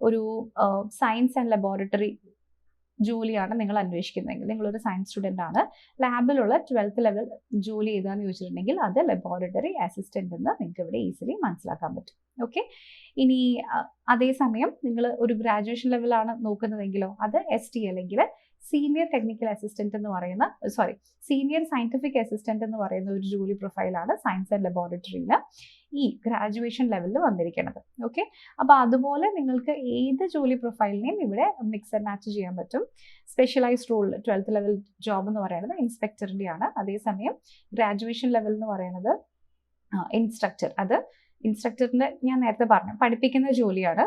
ഒരു സയൻസ് ആൻഡ് ലബോറട്ടറി ജോലിയാണ് നിങ്ങൾ അന്വേഷിക്കുന്നതെങ്കിൽ, നിങ്ങളൊരു സയൻസ് സ്റ്റുഡൻ്റ് ആണ്, ലാബിലുള്ള 12th ലെവൽ ജോലി ഏതാന്ന് ചോദിച്ചിട്ടുണ്ടെങ്കിൽ അത് ലബോറട്ടറി അസിസ്റ്റന്റ് എന്ന് നിങ്ങൾക്ക് ഇവിടെ ഈസിലി മനസ്സിലാക്കാൻ പറ്റും. ഓക്കെ, ഇനി അതേസമയം നിങ്ങൾ ഒരു ഗ്രാജുവേഷൻ ലെവലാണ് നോക്കുന്നതെങ്കിലോ അത് ST അല്ലെങ്കിൽ സീനിയർ ടെക്നിക്കൽ അസിസ്റ്റന്റ് എന്ന് പറയുന്ന സീനിയർ സയന്റിഫിക് അസിസ്റ്റന്റ് എന്ന് പറയുന്ന ഒരു ജോലി പ്രൊഫൈലാണ് സയൻസ് ആൻഡ് ലബോറട്ടറിയിൽ ഈ ഗ്രാജുവേഷൻ ലെവലിൽ വന്നിരിക്കുന്നത്. ഓക്കെ, അപ്പോൾ അതുപോലെ നിങ്ങൾക്ക് ഏത് ജോലി പ്രൊഫൈലിനെയും ഇവിടെ മിക്സ് ആൻഡ് മാച്ച് ചെയ്യാൻ പറ്റും. Specialised role 12th level job എന്ന് പറയുന്നത് ഇൻസ്പെക്ടറിൻ്റെ ആണ്. അതേസമയം ഗ്രാജുവേഷൻ ലെവൽ എന്ന് പറയുന്നത് ഇൻസ്ട്രക്ടർ, അത് ഇൻസ്ട്രക്ടറിൻ്റെ ഞാൻ നേരത്തെ പറഞ്ഞു പഠിപ്പിക്കുന്ന ജോലിയാണ്.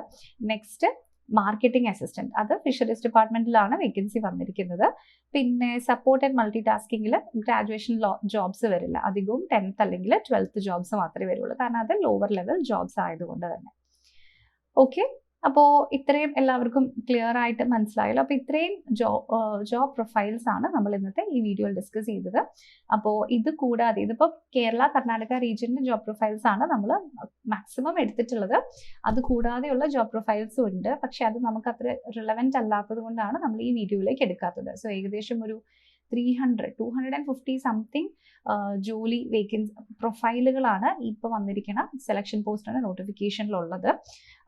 നെക്സ്റ്റ് മാർക്കറ്റിംഗ് അസിസ്റ്റന്റ്, അത് ഫിഷറീസ് ഡിപ്പാർട്ട്മെന്റിലാണ് വേക്കൻസി വന്നിരിക്കുന്നത്. പിന്നെ സപ്പോർട്ട് ആൻഡ് മൾട്ടി ടാസ്കിങ്ങിൽ ഗ്രാജുവേഷൻ ജോബ്സ് വരില്ല, അധികവും 10th അല്ലെങ്കിൽ 12th ജോബ്സ് മാത്രമേ വരുള്ളൂ, കാരണം അത് ലോവർ ലെവൽ ജോബ്സ് ആയതുകൊണ്ട് തന്നെ. ഓക്കെ, അപ്പോൾ ഇത്രയും എല്ലാവർക്കും ക്ലിയർ ആയിട്ട് മനസ്സിലായല്ലോ. അപ്പോൾ ഇത്രയും ജോബ് പ്രൊഫൈൽസ് ആണ് നമ്മൾ ഇന്നത്തെ ഈ വീഡിയോയിൽ ഡിസ്കസ് ചെയ്തത്. അപ്പോൾ ഇത് കൂടാതെ ഇതിപ്പോൾ കേരള കർണാടക റീജിയനിലെ ജോബ് പ്രൊഫൈൽസ് ആണ് നമ്മൾ മാക്സിമം എടുത്തിട്ടുള്ളത്. അത് കൂടാതെയുള്ള ജോബ് പ്രൊഫൈൽസും ഉണ്ട്, പക്ഷെ അത് നമുക്ക് അത്ര റിലവൻറ്റ് അല്ലാത്തത് കൊണ്ടാണ് നമ്മൾ ഈ വീഡിയോയിലേക്ക് എടുക്കാത്തത്. സോ ഏകദേശം ഒരു 250 സംതിങ് ജോലി വേക്കൻസി പ്രൊഫൈലുകളാണ് ഇപ്പോൾ വന്നിരിക്കുന്ന സെലക്ഷൻ പോസ്റ്റാണ് നോട്ടിഫിക്കേഷനിലുള്ളത്.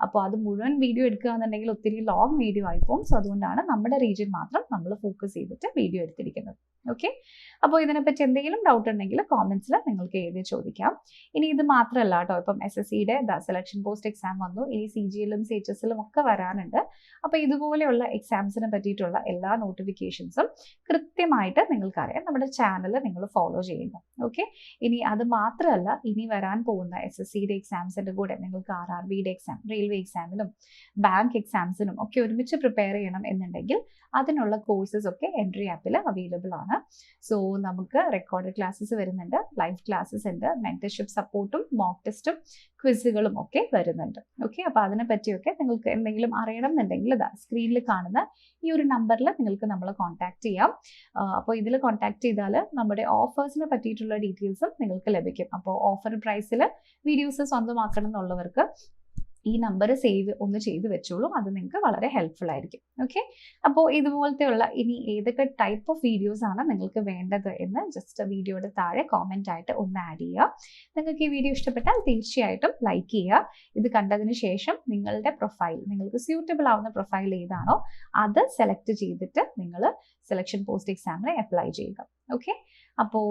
അപ്പോൾ അത് മുഴുവൻ വീഡിയോ എടുക്കുക എന്നുണ്ടെങ്കിൽ ഒത്തിരി ലോങ് വീഡിയോ ആയിപ്പോകും. സോ അതുകൊണ്ടാണ് നമ്മുടെ റീജിയൻ മാത്രം നമ്മൾ ഫോക്കസ് ചെയ്തിട്ട് വീഡിയോ എടുത്തിരിക്കുന്നത്. ഓക്കെ, അപ്പോൾ ഇതിനെപ്പറ്റി എന്തെങ്കിലും ഡൗട്ട് ഉണ്ടെങ്കിൽ കോമെന്റ്സിൽ നിങ്ങൾക്ക് എഴുതി ചോദിക്കാം. ഇനി ഇത് മാത്രമല്ല കേട്ടോ, ഇപ്പം SSCയുടെ സെലക്ഷൻ പോസ്റ്റ് എക്സാം വന്നു, ഇനി CGLും CHSലും ഒക്കെ വരാനുണ്ട്. അപ്പോൾ ഇതുപോലെയുള്ള എക്സാംസിനെ പറ്റിയിട്ടുള്ള എല്ലാ നോട്ടിഫിക്കേഷൻസും കൃത്യമായിട്ട് നിങ്ങൾക്കറിയാം, നമ്മുടെ ചാനൽ നിങ്ങൾ ഫോളോ ചെയ്യുക. ഓക്കെ, ഇനി അത് മാത്രമല്ല, ഇനി വരാൻ പോകുന്ന SSCയുടെ എക്സാംസിൻ്റെ കൂടെ നിങ്ങൾക്ക് RRBയുടെ എക്സാം, റെയിൽവേ എക്സാമിനും ബാങ്ക് എക്സാംസിനും ഒക്കെ ഒരുമിച്ച് പ്രിപ്പയർ ചെയ്യണം എന്നുണ്ടെങ്കിൽ അതിനുള്ള കോഴ്സസ് ഒക്കെ എൻട്രി ആപ്പിൽ അവൈലബിൾ ആണ്. സോ നമുക്ക് റെക്കോർഡഡ് ക്ലാസ്സസ് വരുന്നുണ്ട്, ലൈവ് ക്ലാസ്സസ് ഉണ്ട്, മെന്റർഷിപ്പ് സപ്പോർട്ടും മോക്ക് ടെസ്റ്റും ക്വിസുകളും ഒക്കെ വരുന്നുണ്ട്. ഓക്കെ, അപ്പോൾ അതിനെ പറ്റിയൊക്കെ നിങ്ങൾക്ക് എന്തെങ്കിലും അറിയണം എന്നുണ്ടെങ്കിൽ സ്ക്രീനിൽ കാണുന്ന ഈ ഒരു നമ്പറിൽ നിങ്ങൾക്ക് നമ്മളെ കോൺടാക്ട് ചെയ്യാം. അപ്പോൾ ഇതിൽ കോൺടാക്ട് ചെയ്താൽ നമ്മുടെ ഓഫേഴ്സിനെ പറ്റിയിട്ടുള്ള ഡീറ്റെയിൽസും നിങ്ങൾക്ക് ലഭിക്കും. അപ്പോൾ ഓഫർ പ്രൈസിൽ വീഡിയോസ് സ്വന്തമാക്കണം എന്നുള്ളവർക്ക് ഈ നമ്പർ സേവ് ഒന്ന് ചെയ്ത് വെച്ചോളൂ, അത് നിങ്ങൾക്ക് വളരെ ഹെൽപ്ഫുൾ ആയിരിക്കും. ഓക്കെ, അപ്പോൾ ഇതുപോലത്തെയുള്ള ഇനി ഏതൊക്കെ ടൈപ്പ് ഓഫ് വീഡിയോസ് ആണ് നിങ്ങൾക്ക് വേണ്ടത് എന്ന് ജസ്റ്റ് വീഡിയോയുടെ താഴെ കോമെന്റ് ആയിട്ട് ഒന്ന് ആഡ് ചെയ്യുക. നിങ്ങൾക്ക് ഈ വീഡിയോ ഇഷ്ടപ്പെട്ടാൽ തീർച്ചയായിട്ടും ലൈക്ക് ചെയ്യുക. ഇത് കണ്ടതിന് ശേഷം നിങ്ങളുടെ പ്രൊഫൈൽ, നിങ്ങൾക്ക് സ്യൂട്ടബിൾ ആവുന്ന പ്രൊഫൈൽ ഏതാണോ അത് സെലക്ട് ചെയ്തിട്ട് നിങ്ങൾ സെലക്ഷൻ പോസ്റ്റ് എക്സാമിന് അപ്ലൈ ചെയ്യുക. ഓക്കെ, അപ്പോൾ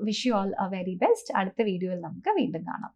wish you all A very best. അടുത്ത വീഡിയോയിൽ നമുക്ക് വീണ്ടും കാണാം.